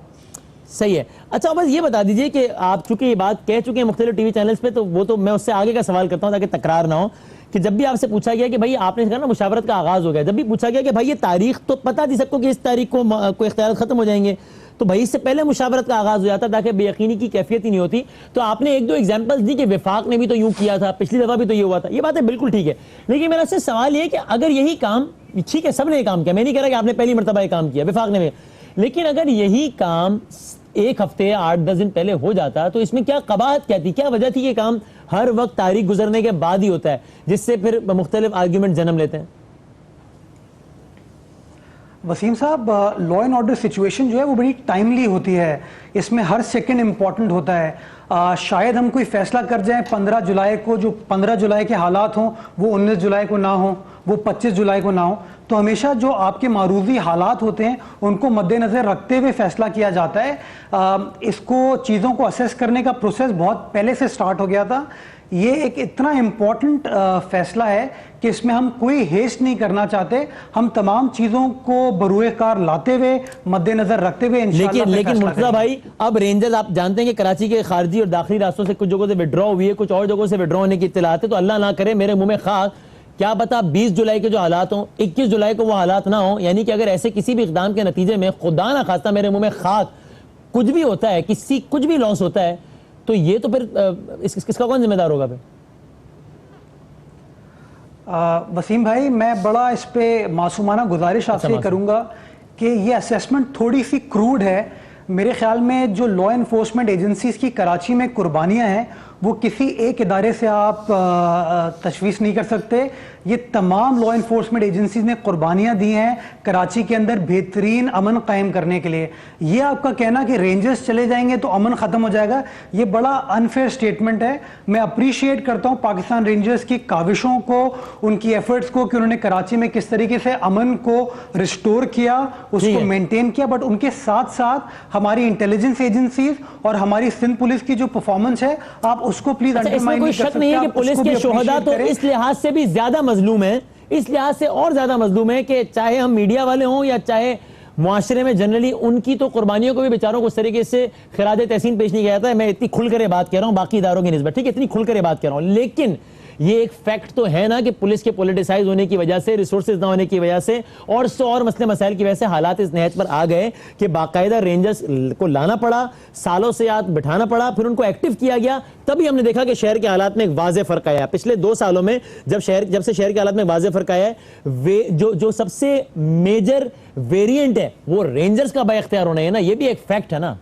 सही है। अच्छा बस ये बता दीजिए कि आप चूंकि ये बात कह चुके हैं मुख्तलिफ टीवी चैनल्स पे, तो वो तो मैं उससे आगे का सवाल करता हूँ ताकि तकरार ना हो, कि जब भी आपसे पूछा गया कि भाई आपने कहा ना मुशावरत का आगाज हो गया, जब भी पूछा गया कि भाई ये तारीख तो पता थी सबको कि इस तारीख को इख्तियार खत्म हो जाएंगे, तो भाई इससे पहले मुशावरत का आगाज हो जाता ताकि बेयकीनी की कैफियत ही नहीं होती। तो आपने एक दो एग्जांपल्स दी कि विफाक ने भी तो यूं किया था, पिछली दफा भी तो ये हुआ था, ये बातें बिल्कुल ठीक है, लेकिन मेरा सिर्फ सवाल ये कि अगर यही काम, ठीक है सबने ये काम किया, मैं नहीं कह रहा कि आपने पहली मरतबा ये काम किया, विफाक ने भी, लेकिन अगर यही काम एक हफ्ते 8-10 दिन पहले हो जाता तो इसमें क्या कबाहत क्या थी, क्या वजह थी कि काम हर वक्त तारीख गुजरने के बाद ही होता है, जिससे फिर मुख्तलिफ आर्ग्यूमेंट जन्म लेते हैं? वसीम साहब, लॉ एंड ऑर्डर सिचुएशन जो है वो बड़ी टाइमली होती है, इसमें हर सेकंड इंपॉर्टेंट होता है। शायद हम कोई फैसला कर जाएं 15 जुलाई को, जो 15 जुलाई के हालात हों वो 19 जुलाई को ना हो, वो 25 जुलाई को ना हो, तो हमेशा जो आपके मारूजी हालात होते हैं उनको मद्देनज़र रखते हुए फैसला किया जाता है। इसको चीज़ों को असेस करने का प्रोसेस बहुत पहले से स्टार्ट हो गया था। ये एक इतना इम्पॉर्टेंट फैसला है कि इसमें हम कोई हेस्ट नहीं करना चाहते, हम तमाम चीज़ों को बरूए कार लाते हुए मद्देनजर रखते हुए लेकिन मुर्तज़ा भाई, अब रेंजर्स आप जानते हैं कि कराची के खारजी और दाखिली रास्तों से कुछ जगहों से विड्रॉ हुई है, कुछ और जगहों से विड्रॉ होने की इत्तलात है, तो अल्लाह ना करे मेरे मुंह में खाक, क्या पता 20 जुलाई के जो हालात हों 21 जुलाई को वो हालात ना हो, यानी कि अगर ऐसे किसी भी इक़दाम के नतीजे में खुदा ना खास्ता मेरे मुंह में खाक कुछ भी होता है, किसी कुछ भी लॉस होता है, तो ये तो फिर इसका कौन जिम्मेदार होगा फिर? वसीम भाई, मैं बड़ा इस पे मासूमाना गुजारिश आपसे करूंगा कि ये असेसमेंट थोड़ी सी क्रूड है। मेरे ख्याल में जो लॉ एनफोर्समेंट एजेंसीज की कराची में कुर्बानियां हैं वो किसी एक इदारे से आप तशवीश नहीं कर सकते। ये तमाम लॉ एनफोर्समेंट एजेंसीज ने कुर्बानियां दी हैं कराची के अंदर बेहतरीन अमन कायम करने के लिए। ये आपका कहना कि रेंजर्स चले जाएंगे तो अमन ख़त्म हो जाएगा, ये बड़ा अनफेयर स्टेटमेंट है। मैं अप्रिशिएट करता हूँ पाकिस्तान रेंजर्स की काविशों को, उनकी एफर्ट्स को कि उन्होंने कराची में किस तरीके से अमन को रिस्टोर किया, उसको मेंटेन किया, बट उनके साथ साथ हमारी इंटेलिजेंस एजेंसीज और हमारी सिंध पुलिस की जो परफॉर्मेंस है आप उसको प्लीज इसमें कोई शक नहीं है कि पुलिस के शोहदा तो इस लिहाज से भी ज्यादा मजलूम है, इस लिहाज से और ज्यादा मजलूम है कि चाहे हम मीडिया वाले हों या चाहे मुआशरे में जनरली, उनकी तो कुर्बानियों को भी बेचारों को उस तरीके से खिराज तहसीन पेश नहीं किया जाता है। मैं इतनी खुलकर बात कह रहा हूं बाकी इदारों की निस्बत, ठीक है, इतनी खुलकर बात कर रहा हूं, लेकिन ये एक फैक्ट तो है ना कि पुलिस के पॉलिटिसाइज होने की वजह से, रिसोर्सेज ना होने की वजह से और सौ और मसले मसाइल की वजह से हालात इस नहज पर आ गए कि बाकायदा रेंजर्स को लाना पड़ा, सालों से याद बिठाना पड़ा, फिर उनको एक्टिव किया गया। तभी हमने देखा कि शहर के हालात में एक वाज़े फर्क आया। पिछले 2 सालों में जब से शहर के हालात में वाज़े फर्क आया है, जो सबसे मेजर वेरिएंट है वो रेंजर्स का बाइख्तियार होना है ना, ये भी एक फैक्ट है ना।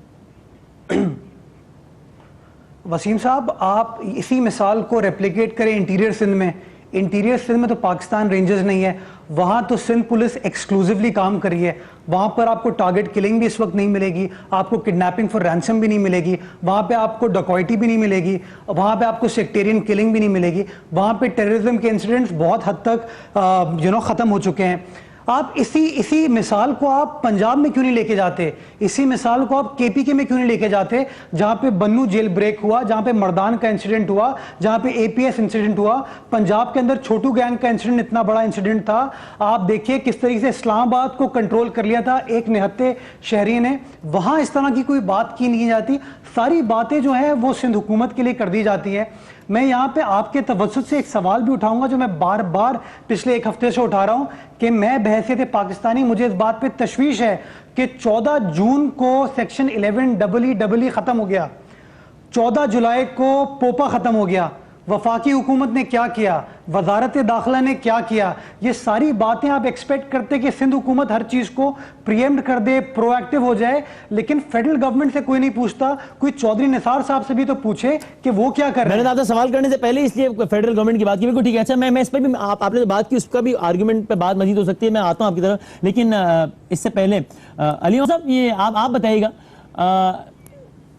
वसीम साहब, आप इसी मिसाल को रेप्लिकेट करें इंटीरियर सिंध में। इंटीरियर सिंध में तो पाकिस्तान रेंजर्स नहीं है, वहाँ तो सिंध पुलिस एक्सक्लूसिवली काम कर रही है। वहाँ पर आपको टारगेट किलिंग भी इस वक्त नहीं मिलेगी, आपको किडनैपिंग फॉर रैंसम भी नहीं मिलेगी, वहाँ पे आपको डकॉइटी भी नहीं मिलेगी, वहाँ पे आपको सेक्टेरियन किलिंग भी नहीं मिलेगी। वहाँ पे टेररिज्म के इंसिडेंट्स बहुत हद तक ख़त्म हो चुके हैं। आप इसी मिसाल को आप पंजाब में क्यों नहीं लेके जाते? इसी मिसाल को आप केपीके में क्यों नहीं लेके जाते, जहां पे बन्नू जेल ब्रेक हुआ, जहां पे मर्दान का इंसिडेंट हुआ, जहां पे एपीएस इंसिडेंट हुआ। पंजाब के अंदर छोटू गैंग का इंसिडेंट इतना बड़ा इंसिडेंट था। आप देखिए किस तरीके से इस्लामाबाद को कंट्रोल कर लिया था एक निहत्ते शहरी ने। वहां इस तरह की कोई बात की नहीं जाती। सारी बातें जो है वो सिंध हुकूमत के लिए कर दी जाती है। मैं यहाँ पे आपके तवज्जुह से एक सवाल भी उठाऊंगा जो मैं बार बार पिछले 1 हफ्ते से उठा रहा हूँ कि मैं बहैसियत पाकिस्तानी मुझे इस बात पे तशवीश है कि 14 जून को सेक्शन 11 खत्म हो गया, 14 जुलाई को पोपा खत्म हो गया। वफाकी हुकूमत ने क्या किया, वजारत दाखिला ने क्या किया, ये सारी बातें आप एक्सपेक्ट करते कि सिंध हुकूमत हर चीज को प्रीएम्प्ट कर दे, प्रोएक्टिव हो जाए, लेकिन फेडरल गवर्नमेंट से कोई नहीं पूछता। कोई चौधरी निसार साहब से भी तो पूछे कि वो क्या कर रहे हैं। मैंने आपसे सवाल करने से पहले इसलिए फेडरल गवर्नमेंट की बात की, बिल्कुल ठीक है। अच्छा, मैं इस पर भी आपने जो बात की उसका भी आर्गुमेंट पे बात मजीद हो सकती है, मैं आता हूँ आपकी तरफ, लेकिन इससे पहले अली साहब ये आप बताइएगा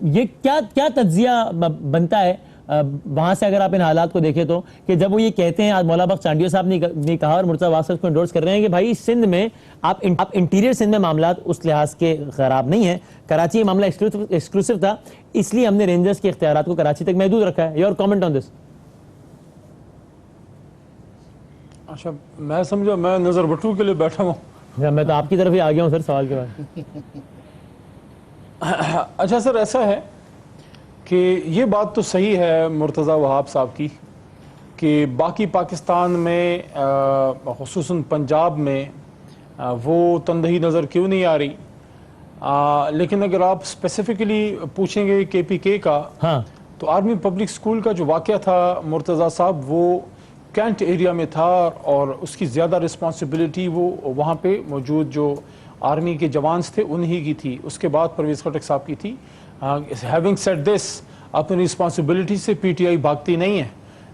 ये क्या तज्जिया बनता है वहां से, अगर आप इन हालात को देखें तो, कि जब वो ये कहते हैं, आज मौला बख्श चांडियो साहब ने कहा और मुर्तज़ा वासफ को एंडोर्स कर रहे हैं कि भाई सिंध में आप इंटीरियर सिंध में मामला उस लिहाज के खराब नहीं है, कराची ये मामला एक्सक्लूसिव था, इसलिए हमने रेंजर्स के इख्तियारात को कराची तक महदूद रखा है। Your comment on this? अच्छा, मैं समझा मैं नजर बटू के लिए बैठा हूँ। मैं तो आपकी तरफ ही आ गया हूँ सर सवाल के बाद। अच्छा सर, ऐसा है कि ये बात तो सही है मुर्तज़ा वहाब साहब की कि बाकी पाकिस्तान में ख़ुसूसन पंजाब में वो तंदही नज़र क्यों नहीं आ रही, लेकिन अगर आप स्पेसिफिकली पूछेंगे केपीके का, हाँ, तो आर्मी पब्लिक स्कूल का जो वाक़या था मुर्तज़ा साहब, वो कैंट एरिया में था और उसकी ज़्यादा रिस्पॉन्सिबिलिटी वो वहाँ पे मौजूद जो आर्मी के जवान्स थे उन्हीं की थी, उसके बाद परवेज़ खटक साहब की थी। हैविंग सेड दिस, अपनी रिस्पॉन्सिबिलिटी से पीटीआई भागती नहीं है,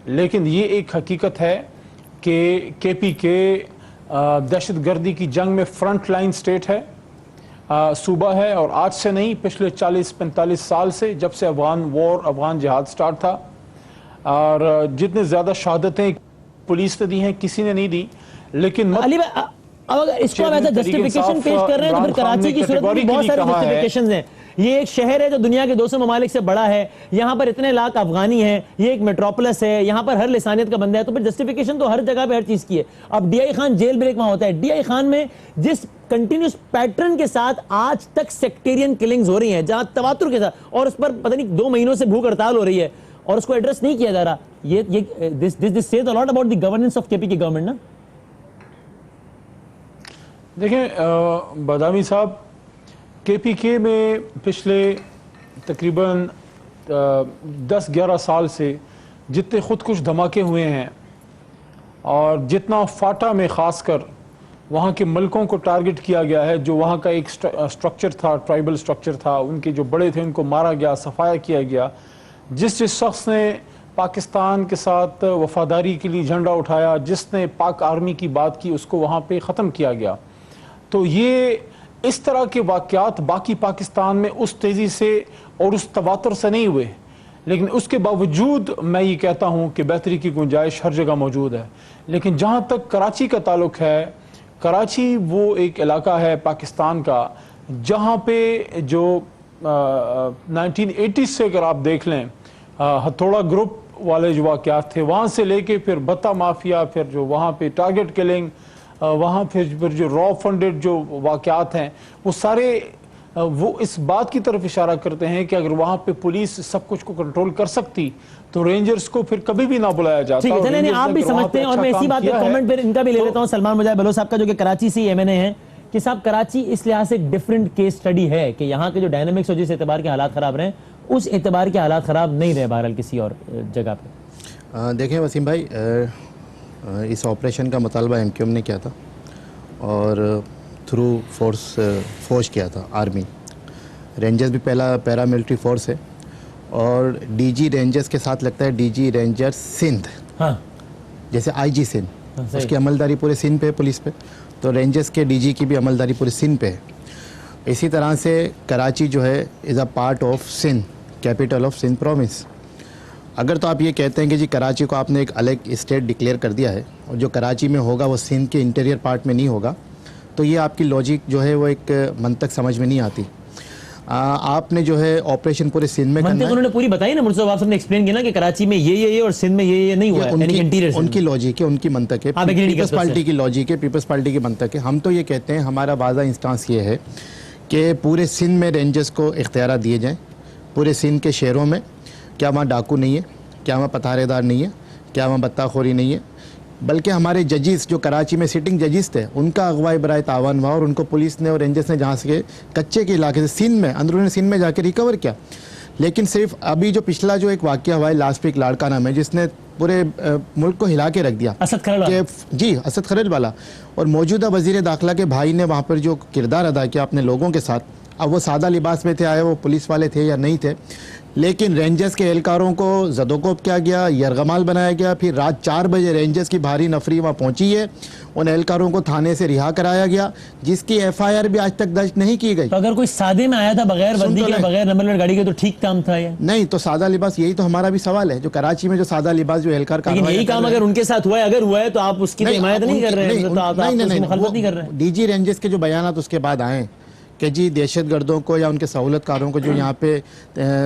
लेकिन ये एक हकीकत है कि केपीके दहशतगर्दी की जंग में फ्रंट लाइन स्टेट है, सूबा है, और आज से नहीं, पिछले 40-45 साल से, जब से अफगान वॉर, अफगान जिहाद स्टार्ट था, और जितने ज़्यादा शहादतें पुलिस ने दी हैं किसी ने नहीं दी। लेकिन अगर इसको हम ऐसा जस्टिफिकेशन पेश कर रहे हैं तो फिर कराची की सूरत में बहुत सारे जस्टिफिकेशंस हैं। ये एक शहर है जो दुनिया के 200 ममालिक से बड़ा है, यहाँ पर इतने लाख अफगानी हैं, ये एक मेट्रोपोलिस है, यहाँ पर हर लिसानियत का बंदा है, तो फिर जस्टिफिकेशन तो हर जगह पे हर चीज की है। अब डीआई खान जेल ब्रेक वहां होता है, डीआई खान में जिस कंटिन्यूस पैटर्न के साथ आज तक सेक्टेरियन किलिंग्स हो रही हैं, जहां तवातुर के साथ, और उस पर पता नहीं 2 महीनों से भूख हड़ताल हो रही है और उसको एड्रेस नहीं किया जा रहा, ये this says a lot about the governance of KPK government ना। देखें बदामी साहब, केपीके में पिछले तकरीबन 10-11 साल से जितने खुदकुश धमाके हुए हैं और जितना फाटा में ख़ासकर वहाँ के मुल्कों को टारगेट किया गया है, जो वहाँ का एक स्ट्रक्चर था, ट्राइबल स्ट्रक्चर था, उनके जो बड़े थे उनको मारा गया, सफाया किया गया। जिस शख्स ने पाकिस्तान के साथ वफादारी के लिए झंडा उठाया, जिसने पाक आर्मी की बात की, उसको वहाँ पे ख़त्म किया गया। तो ये इस तरह के वाक़यात बाकी पाकिस्तान में उस तेज़ी से और उस तवातुर से नहीं हुए, लेकिन उसके बावजूद मैं ये कहता हूँ कि बेहतरी की गुंजाइश हर जगह मौजूद है। लेकिन जहाँ तक कराची का ताल्लुक है, कराची वो एक इलाका है पाकिस्तान का जहाँ पे जो 1980 से अगर आप देख लें, हथौड़ा ग्रुप वाले जो वाक़यात थे, वहाँ से लेके फिर बत्ता माफिया, फिर जो वहाँ पे टारगेट किलिंग, वहाँ फिर जो रॉ फंडेड जो वाक़यात हैं, वो सारे वो इस बात की तरफ इशारा करते हैं कि अगर वहाँ पे पुलिस सब कुछ को कंट्रोल कर सकती तो रेंजर्स को फिर कभी भी ना बुलाया जाता। ठीक है, चलिए आप भी समझते हैं और मैं इसी बात पे कमेंट फिर इनका भी ले लेता हूँ, सलमान मुजाहिद बलोच साहब का, जो कि कराची से एमएनए हैं, कि साहब कराची इस लिहाज से एक डिफरेंट केस स्टडी है कि यहाँ के जो डायनामिक्स और जिस एतबार के हालात ख़राब रहे उस एतबार के हालात ख़राब नहीं रहे बहरहाल किसी और जगह पे। देखें वसीम भाई, इस ऑपरेशन का मुतालबा एमक्यूएम ने किया था और थ्रू फोर्स किया था आर्मी। रेंजर्स भी पहला पैरामिलिट्री फोर्स है और डीजी रेंजर्स के साथ लगता है डीजी रेंजर्स सिंध, हाँ, जैसे आईजी सिंध, उसकी अमलदारी पूरे सिंध पे है पुलिस पे, तो रेंजर्स के डीजी की भी अमलदारी पूरे सिंध पे है। इसी तरह से कराची जो है is a part of Sindh, capital of Sindh province. अगर तो आप ये कहते हैं कि जी कराची को आपने एक अलग स्टेट डिक्लेयर कर दिया है और जो कराची में होगा वो सिंध के इंटीरियर पार्ट में नहीं होगा, तो ये आपकी लॉजिक जो है वो एक मंतक समझ में नहीं आती। आपने जो है ऑपरेशन पूरे सिंध में करना है। उन्होंने पूरी बताई ना मुर्तज़ा साहब ने एक्सप्लेन किया ना कि कराची में ये और सिंध में ये नहीं हुआ है, इंटीरियर उनकी लॉजिक है, उनकी मंतक है, पीपल्स पार्टी की लॉजिक है, पीपल्स पार्टी की मंतक है। हम तो ये कहते हैं, हमारा वाज़ा इंस्टांस ये है कि पूरे सिंध में रेंजर्स को इख्तियार दिए जाएँ, पूरे सिंध के शहरों में। क्या वहाँ डाकू नहीं है, क्या वहाँ पतारेदार नहीं है, क्या वहाँ बत्ताखोरी नहीं है, बल्कि हमारे जजिस जो कराची में सिटिंग जजिस थे उनका अगवाई बराए तावान हुआ और उनको पुलिस ने और रेंजर्स ने जहाँ से कच्चे के इलाके से सिंध में, अंदरूनी सिंध में जाके रिकवर किया। लेकिन सिर्फ अभी जो पिछला जो एक वाक़या हुआ है लास्ट वीक लाड़काना में, जिसने पूरे मुल्क को हिला के रख दिया, असद खरल जी, असद खरल वाला, और मौजूदा वज़ीर दाखिला के भाई ने वहाँ पर जो किरदार अदा किया अपने लोगों के साथ, अब वो सादा लिबास में थे, आए वो पुलिस वाले थे या नहीं थे, लेकिन रेंजर्स के एहलकारों को जदोकोब किया गया, यरगमाल बनाया गया। फिर रात 4 बजे रेंजर्स की भारी नफरी वहाँ पहुंची है, उन एहलकारों को थाने से रिहा कराया गया, जिसकी एफआईआर भी आज तक दर्ज नहीं की गई। तो अगर कोई सादे में आया था बगैर वर्दी के, बगैर नंबर प्लेट गाड़ी के, तो ठीक काम था ये? नहीं, तो सादा लिबास, यही तो हमारा भी सवाल है, जो कराची में जो सादा लिबास जो एहलकार का यही काम अगर उनके साथ हुआ है, अगर हुआ है तो आप उसकी हिमायत नहीं कर रहे हैं? डीजी रेंजर्स के जो बयान उसके बाद आए कि जी दहशतगर्दों को या उनके सहूलतकारों को जो यहाँ पे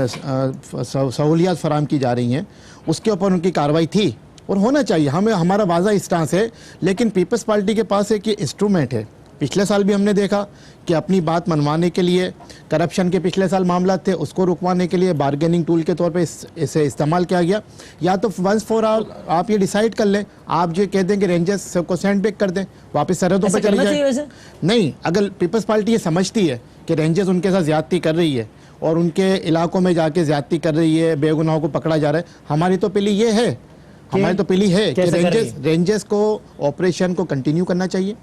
सहूलियात फराम की जा रही हैं, उसके ऊपर उनकी कार्रवाई थी और होना चाहिए। हमें हमारा वाज़ा स्टांस है। लेकिन पीपल्स पार्टी के पास एक इंस्ट्रूमेंट है, पिछले साल भी हमने देखा कि अपनी बात मनवाने के लिए, करप्शन के पिछले साल मामला थे, उसको रुकवाने के लिए बार्गेनिंग टूल के तौर पे इसे इस्तेमाल किया गया। या तो वंस फॉर ऑल आप ये डिसाइड कर लें, आप जो कह दें कि रेंजर्स को सेंड बैक कर दें, वापस सरहदों पर चले जाए। नहीं, अगर पीपल्स पार्टी ये समझती है कि रेंजर्स उनके साथ ज्यादती कर रही है और उनके इलाकों में जाके ज्यादती कर रही है, बेगुनाहों को पकड़ा जा रहा है, हमारी तो पहली ये है, हमारी तो पहली है कि रेंजर्स को ऑपरेशन को कंटिन्यू करना चाहिए।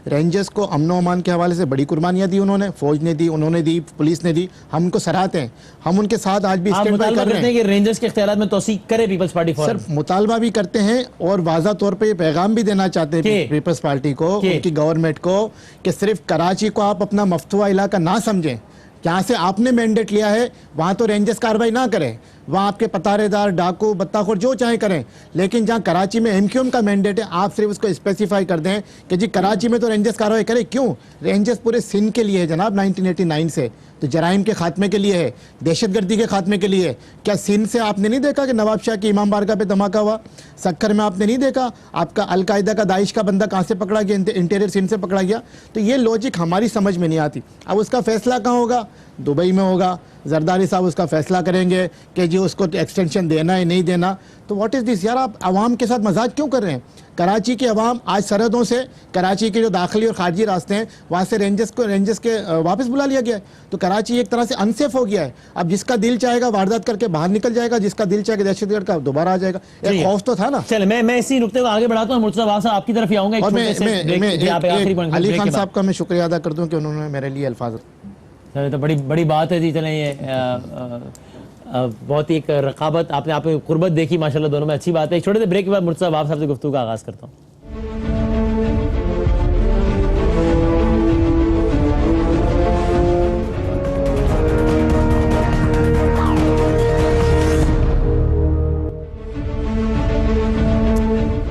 रेंजर्स को अमन अमान के हवाले से बड़ी कुर्बानियां दी उन्होंने, फौज ने दी, उन्होंने दी, पुलिस ने दी, हम उनको सराहते हैं, हम उनके साथ आज भी स्टैंड बाय कर रहे हैं कि रेंजर्स के इख्तियारात में तौसीक करे पीपल्स पार्टी। सर मुतालबा भी करते हैं और वाज़ा तौर पे ये पैगाम भी देना चाहते हैं पीपल्स पार्टी को, उनकी गवर्नमेंट को, कि सिर्फ कराची को आप अपना मफतूआ इलाका ना समझें। जहाँ से आपने मैंडेट लिया है वहाँ तो रेंजर्स कार्रवाई ना करें, वहाँ आपके पतारेदार, डाकू, बत्ताखोर जो चाहे करें, लेकिन जहाँ कराची में एमक्यूएम का मैंडेट है, आप सिर्फ उसको स्पेसिफाई कर दें कि जी कराची में तो रेंजर्स कार्रवाई करें। क्यों? रेंजर्स पूरे सिंध के लिए है जनाब, 1989 से, तो जराइम के खात्मे के लिए है, दहशतगर्दी के खात्मे के लिए। क्या सिंध से आपने नहीं देखा कि नवाब शाह की इमाम बारगाह पे धमाका हुआ? सक्खर में आपने नहीं देखा आपका अलकायदा का, दाइश का बंदा कहाँ से पकड़ा गया? इंटीरियर सिंध से पकड़ा गया। तो ये लॉजिक हमारी समझ में नहीं आती। अब उसका फैसला कहाँ होगा? दुबई में होगा, जरदारी साहब उसका फैसला करेंगे कि जी उसको एक्सटेंशन देना है नहीं देना। तो व्हाट इज़ दिस यार, आप आवाम के साथ मजाक क्यों कर रहे हैं? कराची के अवाम आज सरहदों से, कराची के जो दाखिली और खारजी रास्ते हैं वहाँ से रेंजर्स के वापस बुला लिया गया है। तो कराची एक तरह से अनसेफ हो गया है। अब जिसका दिल चाहेगा वारदात करके बाहर निकल जाएगा, जिसका दिल चाहेगा दहशतगर्द का दोबारा आ जाएगा। एक खौफ तो था ना। चले मैं इसी नुक्ते को आगे बढ़ाता हूँ। मुर्तज़ा साहब आपकी तरफ ही आऊंगा। और मैं अली खान साहब का मैं शुक्रिया अदा कर दूं कि उन्होंने मेरे लिए अल्फाज। तो बड़ी बात है जी। चलें ये बहुत ही एक रकाबत आपने कुर्बत देखी माशाल्लाह दोनों में, अच्छी बात है। एक छोटे से ब्रेक के बाद मुर्तज़ा साहब से गुफ्तगू का आगाज़ करता हूँ।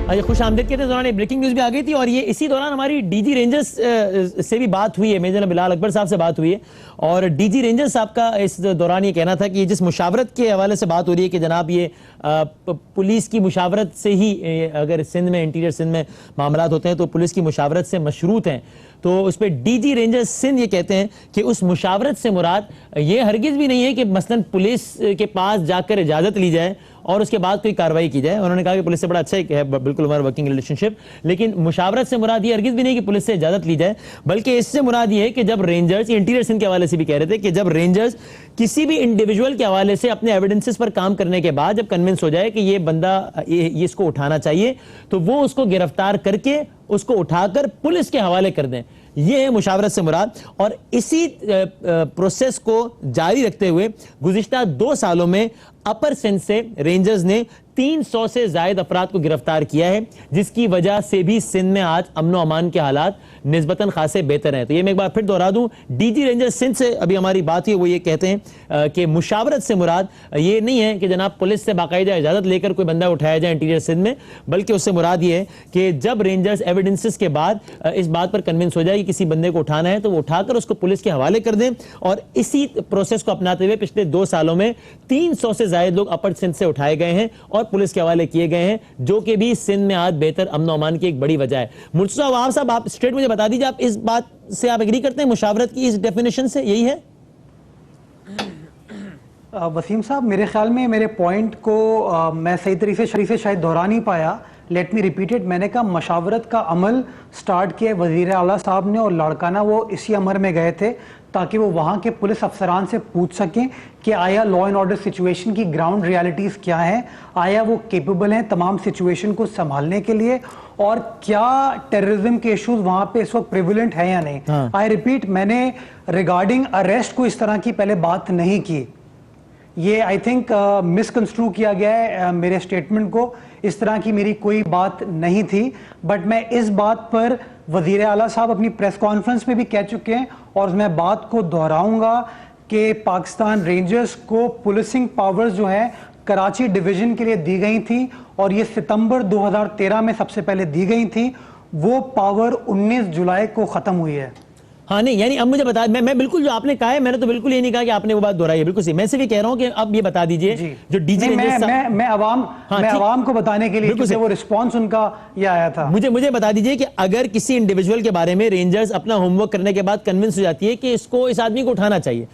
आज खुश आमदीद के दौरान ब्रेकिंग न्यूज़ भी आ गई थी और ये इसी दौरान हमारी डीजी रेंजर्स से भी बात हुई है, मेजर बिलाल अकबर साहब से बात हुई है। और डीजी रेंजर्स साहब का इस दौरान ये कहना था कि जिस मुशावरत के हवाले से बात हो रही है कि जनाब ये पुलिस की मुशावरत से ही अगर सिंध में, इंटीरियर सिंध में मामलात होते हैं तो पुलिस की मुशावरत से मशरूत हैं। तो उस पर डीजी रेंजर्स सिंध ये कहते हैं कि उस मुशावरत से मुराद ये हरगिज़ भी नहीं है कि मसलन पुलिस के पास जाकर इजाज़त ली जाए और उसके बाद कोई कार्रवाई की जाए। उन्होंने कहा कि पुलिस से बड़ा अच्छा है बिल्कुल हमारा वर्किंग रिलेशनशिप, लेकिन मुशावरत से मुराद ये हरगिज़ भी नहीं कि पुलिस से इजाज़त ली जाए, बल्कि इससे मुराद ये है कि जब रेंजर्स, इंटीरियर सिंध के हवाले से भी कह रहे थे कि जब रेंजर्स किसी भी इंडिविजुअल के हवाले से अपने एविडेंसेस पर काम करने के बाद जब कन्विंस हो जाए कि ये बंदा ये इसको उठाना चाहिए तो वो उसको गिरफ्तार करके उसको उठाकर पुलिस के हवाले कर दें। ये है मुशावरत से मुराद। और इसी प्रोसेस को जारी रखते हुए गुज़िश्ता 2 सालों में अपर सिंध से रेंजर्स ने 300 से ज़ायद अफराद को गिरफ्तार किया है, जिसकी वजह से भी सिंध में आज अमन व अमान के हालात निस्बतन खासे बेहतर हैं। तो ये मैं एक बार फिर दोहरा दूं, डीजी रेंजर्स सिंध से अभी हमारी बात हुई, वो ये कहते हैं कि मुशावरत से मुराद ये नहीं है कि जनाब पुलिस से बाकायदा इजाज़त लेकर कोई बंदा उठाया जाए इंटीरियर सिंध में, बल्कि उससे मुराद ये है कि जब रेंजर्स एविडेंसेस के बाद इस बात पर कन्विंस हो जाए कि किसी बंदे को उठाना है तो वो उठाकर उसको पुलिस के हवाले कर दें। और इसी प्रोसेस को अपनाते हुए पिछले 2 सालों में 300 से ज़ायद लोग अपर सिंध से उठाए गए हैं और पुलिस के हवाले किए गए हैं, जो कि भी सिंध में आज बेहतर अमन अमान की एक बड़ी वजह है। मुर्तज़ा अवाब साहब, आप स्ट्रेट मुझे बता दीजिए, आप इस बात से आप एग्री करते हैं मुशावरत की इस डेफिनेशन से? यही है वसीम साहब, मेरे ख्याल में मेरे पॉइंट को मैं सही तरीके से शायद दोहरा नहीं पाया। Let me repeat it. मैंने कहा मशावरत का अमल स्टार्ट किया वज़ीर आला साहब ने और लाड़काना वो इसी अमर में गए थे ताकि वो वहाँ के पुलिस अफसरान से पूछ सकें कि आया लॉ एंड ऑर्डर सिचुएशन की ग्राउंड रियलिटीज़ क्या हैं, आया वो केपेबल हैं तमाम सिचुएशन को संभालने के लिए, और क्या टेररिज्म के इश्यूज वहाँ पे इस वक्त प्रिविलेंट है या नहीं। आई रिपीट, मैंने रिगार्डिंग अरेस्ट को इस तरह की पहले बात नहीं की। ये आई थिंक मिसकंस्ट्रू किया गया है मेरे स्टेटमेंट को। इस तरह की मेरी कोई बात नहीं थी। बट मैं इस बात पर वज़ीर आला साहब अपनी प्रेस कॉन्फ्रेंस में भी कह चुके हैं और मैं बात को दोहराऊंगा कि पाकिस्तान रेंजर्स को पुलिसिंग पावर्स जो है कराची डिवीजन के लिए दी गई थी और ये सितंबर 2013 में सबसे पहले दी गई थी। वो पावर 19 जुलाई को ख़त्म हुई है। हाँ नहीं, यानी अब मुझे बता, मैं बिल्कुल जो आपने कहा है, मैंने तो बिल्कुल ये नहीं कहा कि आपने वो बात दोहराई है, बिल्कुल सही। मैं सिर्फ ये कह रहा हूँ कि अब ये बता दीजिए जो डीजी मैं अवाम को बताने के लिए वो रिस्पांस उनका ये आया था। मुझे बता दीजिए कि अगर किसी इंडिविजुअल के बारे में रेंजर्स अपना होमवर्क करने के बाद कन्विंस हो जाती है कि इसको, इस आदमी को उठाना चाहिए,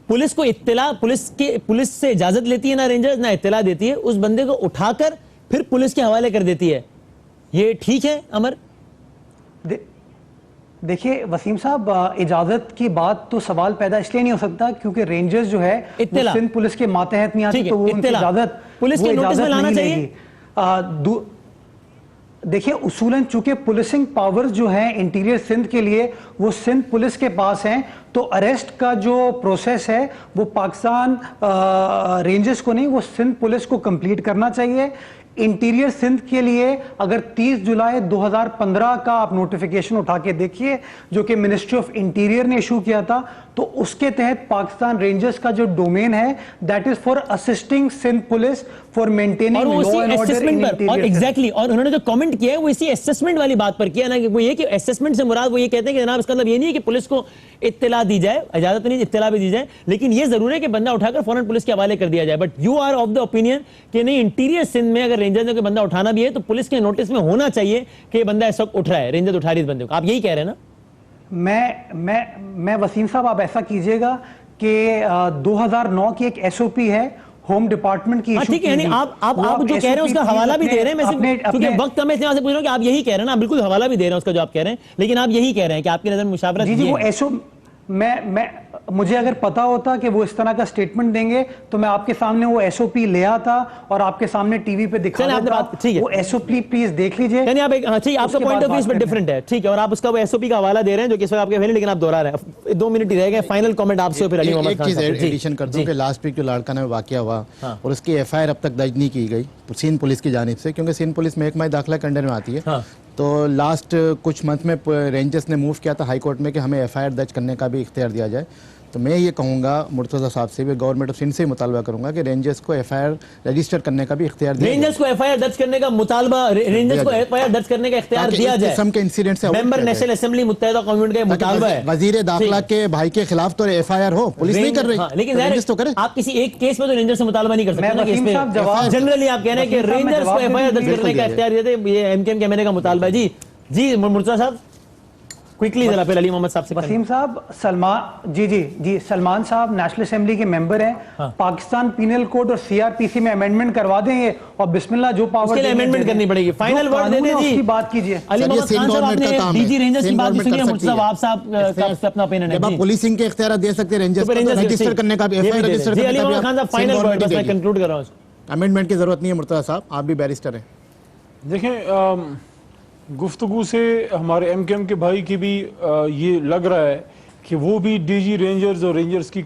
पुलिस को इत्तला, पुलिस से इजाजत लेती है ना रेंजर्स, ना इत्तला देती है, उस बंदे को उठाकर फिर पुलिस के हवाले कर देती है, ये ठीक है अमर? देखिए वसीम साहब, इजाजत की बात तो सवाल पैदा इसलिए नहीं हो सकता क्योंकि रेंजर्स जो है सिंध पुलिस के मातहत नहीं आती, तो वो इजाजत पुलिस के नोटिस में लाना चाहिए। देखिए उसूलन चूंकि पुलिसिंग पावर्स जो हैं इंटीरियर सिंध के लिए वो सिंध पुलिस के पास हैं, तो अरेस्ट का जो प्रोसेस है वो पाकिस्तान रेंजर्स को नहीं, वो सिंध पुलिस को कंप्लीट करना चाहिए। इंटीरियर सिंध के लिए अगर 30 जुलाई 2015 का आप नोटिफिकेशन उठा के देखिए जो कि मिनिस्ट्री ऑफ इंटीरियर ने इशू किया था, तो उसके तहत पाकिस्तान रेंजर्स का जो डोमेन है that is for assisting Sindh police for maintaining law and order in interior. Exactly, और उन्होंने जो कमेंट किया है वो इसी असेसमेंट वाली बात पर किया ना, कि वो ये कि असेसमेंट से मुराद वो ये कहते हैं कि जनाब इसका मतलब ये नहीं है कि पुलिस को इत्तला दी जाए, इजाजत नहीं, इत्तला भी दी जाए, लेकिन ये जरूर है कि बंदा उठाकर फौरन पुलिस के हवाले कर दिया जाए। But you are of the opinion कि नहीं, इंटीरियर सिंध में अगर रेंजर ने कोई बंदा उठाना भी है तो पुलिस के नोटिस में होना चाहिए कि बंदा इस वक्त उठ रहा है, रेंजर उठा रही है इस बंदे को। आप यही कह रहे हैं ना? मैं वसीम साहब, आप ऐसा कीजिएगा कि 2009 की एक एसओपी है होम डिपार्टमेंट की हाँ issue ठीक है, की यानी हुई। आप वो जो कह रहे हैं उसका SOP हवाला भी दे रहे हैं। मैं अपने- सिर्फ क्योंकि अपने- वक्त कम है इसलिए आपसे पूछ रहा हूं कि आप यही कह रहे हैं ना, बिल्कुल हवाला भी दे रहे हैं उसका जो आप कह रहे हैं, लेकिन आप यही कह रहे हैं कि आपकी नजर में मुशावरत जी ये वो है। एसओ मैं मुझे अगर पता होता कि वो इस तरह का स्टेटमेंट देंगे तो मैं आपके सामने वो एसओपी ले आता और आपके सामने टीवी पे दिखा चलिए, आपने देता। बात- ठीक है। वो एसओपी प्लीज देख लीजिए। यानी आप एक हाँ ठीक, आपका उसके पॉइंट बाद ऑफ व्यू इस पर बात डिफरेंट है, ठीक है, और आप उसका वो एसओपी का हवाला दे रहे हैं जो कि इस वक्त आपके पहले, लेकिन आप दोहरा रहे हैं। 2 मिनट ही रह गए, फाइनल कमेंट आपसे फिर अली मोहम्मद एक खान चीज साहब। जी, एडिशन कर दूं जी। कि लास्ट वीक जो लाड़काना में वाकया हुआ हाँ। और उसकी एफआईआर अब तक दर्ज नहीं की गई सिंध पुलिस की जानिब से, क्योंकि सिंध पुलिस महकमा दाखिला के अंडर में आती है। हाँ। तो लास्ट कुछ मंथ में रेंजर्स ने मूव किया था हाई कोर्ट में कि हमें एफआईआर दर्ज करने का भी इख्तियार दिया जाए। तो मैं ये कहूँगा मुर्तज़ा साहब से भी, गवर्नमेंट ऑफ सिंध से मुतालबा करूँगा कि रेंजर्स को एफआईआर रजिस्टर करने का भी इख्तियार दिया रेंजर्स को एफआईआर दर्ज करने का मुतालबा, रेंजर्स को दिया जाए। एफआईआर दर्ज करने का इख्तियार ताकि दिया इस जाए। किस्म के इंसिडेंट से अवॉइड मेंबर किया जाए। नेशनल असेंबली मुत्तहिदा कौमियों का मुतालबा है। वजीर दाखिला ठीक। के भाई के खिलाफ तो एफआईआर हो, पुलिस नहीं कर रही। हाँ, लेकिन तो ज़ाहिर रेंजर्स तो करे। आप किसी एक केस में तो रेंजर से मुतालबा नहीं कर सकते मैं ना, वसीम साहब जवाब- जनरली आप कह रहे हैं कि वसीम साहब, मैं रेंजर्स को जवाब एफआईआर दर्ज देने करने का के लिए- इख्तियार देते, ये एमकेएम के एमएलए का मुतालबा है। जी मुर्तज़ा साहब क्विकली जरा पहले अली मोहम्मद साहब से वसीम साहब, सलमान जी सलमान साहब नेशनल असेंबली के मेंबर हैं। हाँ। पाकिस्तान पीनल कोड और सीआरपीसी में अमेंडमेंट करवा देंगे और बिस्मिल्लाह जो पावर उसके लिए अमेंडमेंट करनी पड़ेगी। फाइनल वर्ड देते जी, उसकी बात कीजिए। अली सर, ये मोहम्मद सिंध खान साहब गवर्नमेंट आपने का काम है। डीजी रेंजर्स की सिंध बात भी गवर्नमेंट सुनी है, कर मुर्तज़ा सकती है। आप साहब का अपना ओपिनियन जब आप है। पुलिसिंग के इख्तियार दे सकते हैं रेंजर्स को, तो रजिस्टर करने का भी एफआईआर रजिस्टर जी, करने अली का भी मोहम्मद खान साहब फाइनल वर्ड, बस मैं कंक्लूड कर रहा हूँ। अमेंडमेंट की जरूरत नहीं है मुर्तज़ा साहब, आप भी बैरिस्टर हैं। देखें, गुफ्तगू से हमारे एमकेएम के भाई की भी ये लग रहा है कि वो भी डीजी रेंजर्स और रेंजर्स की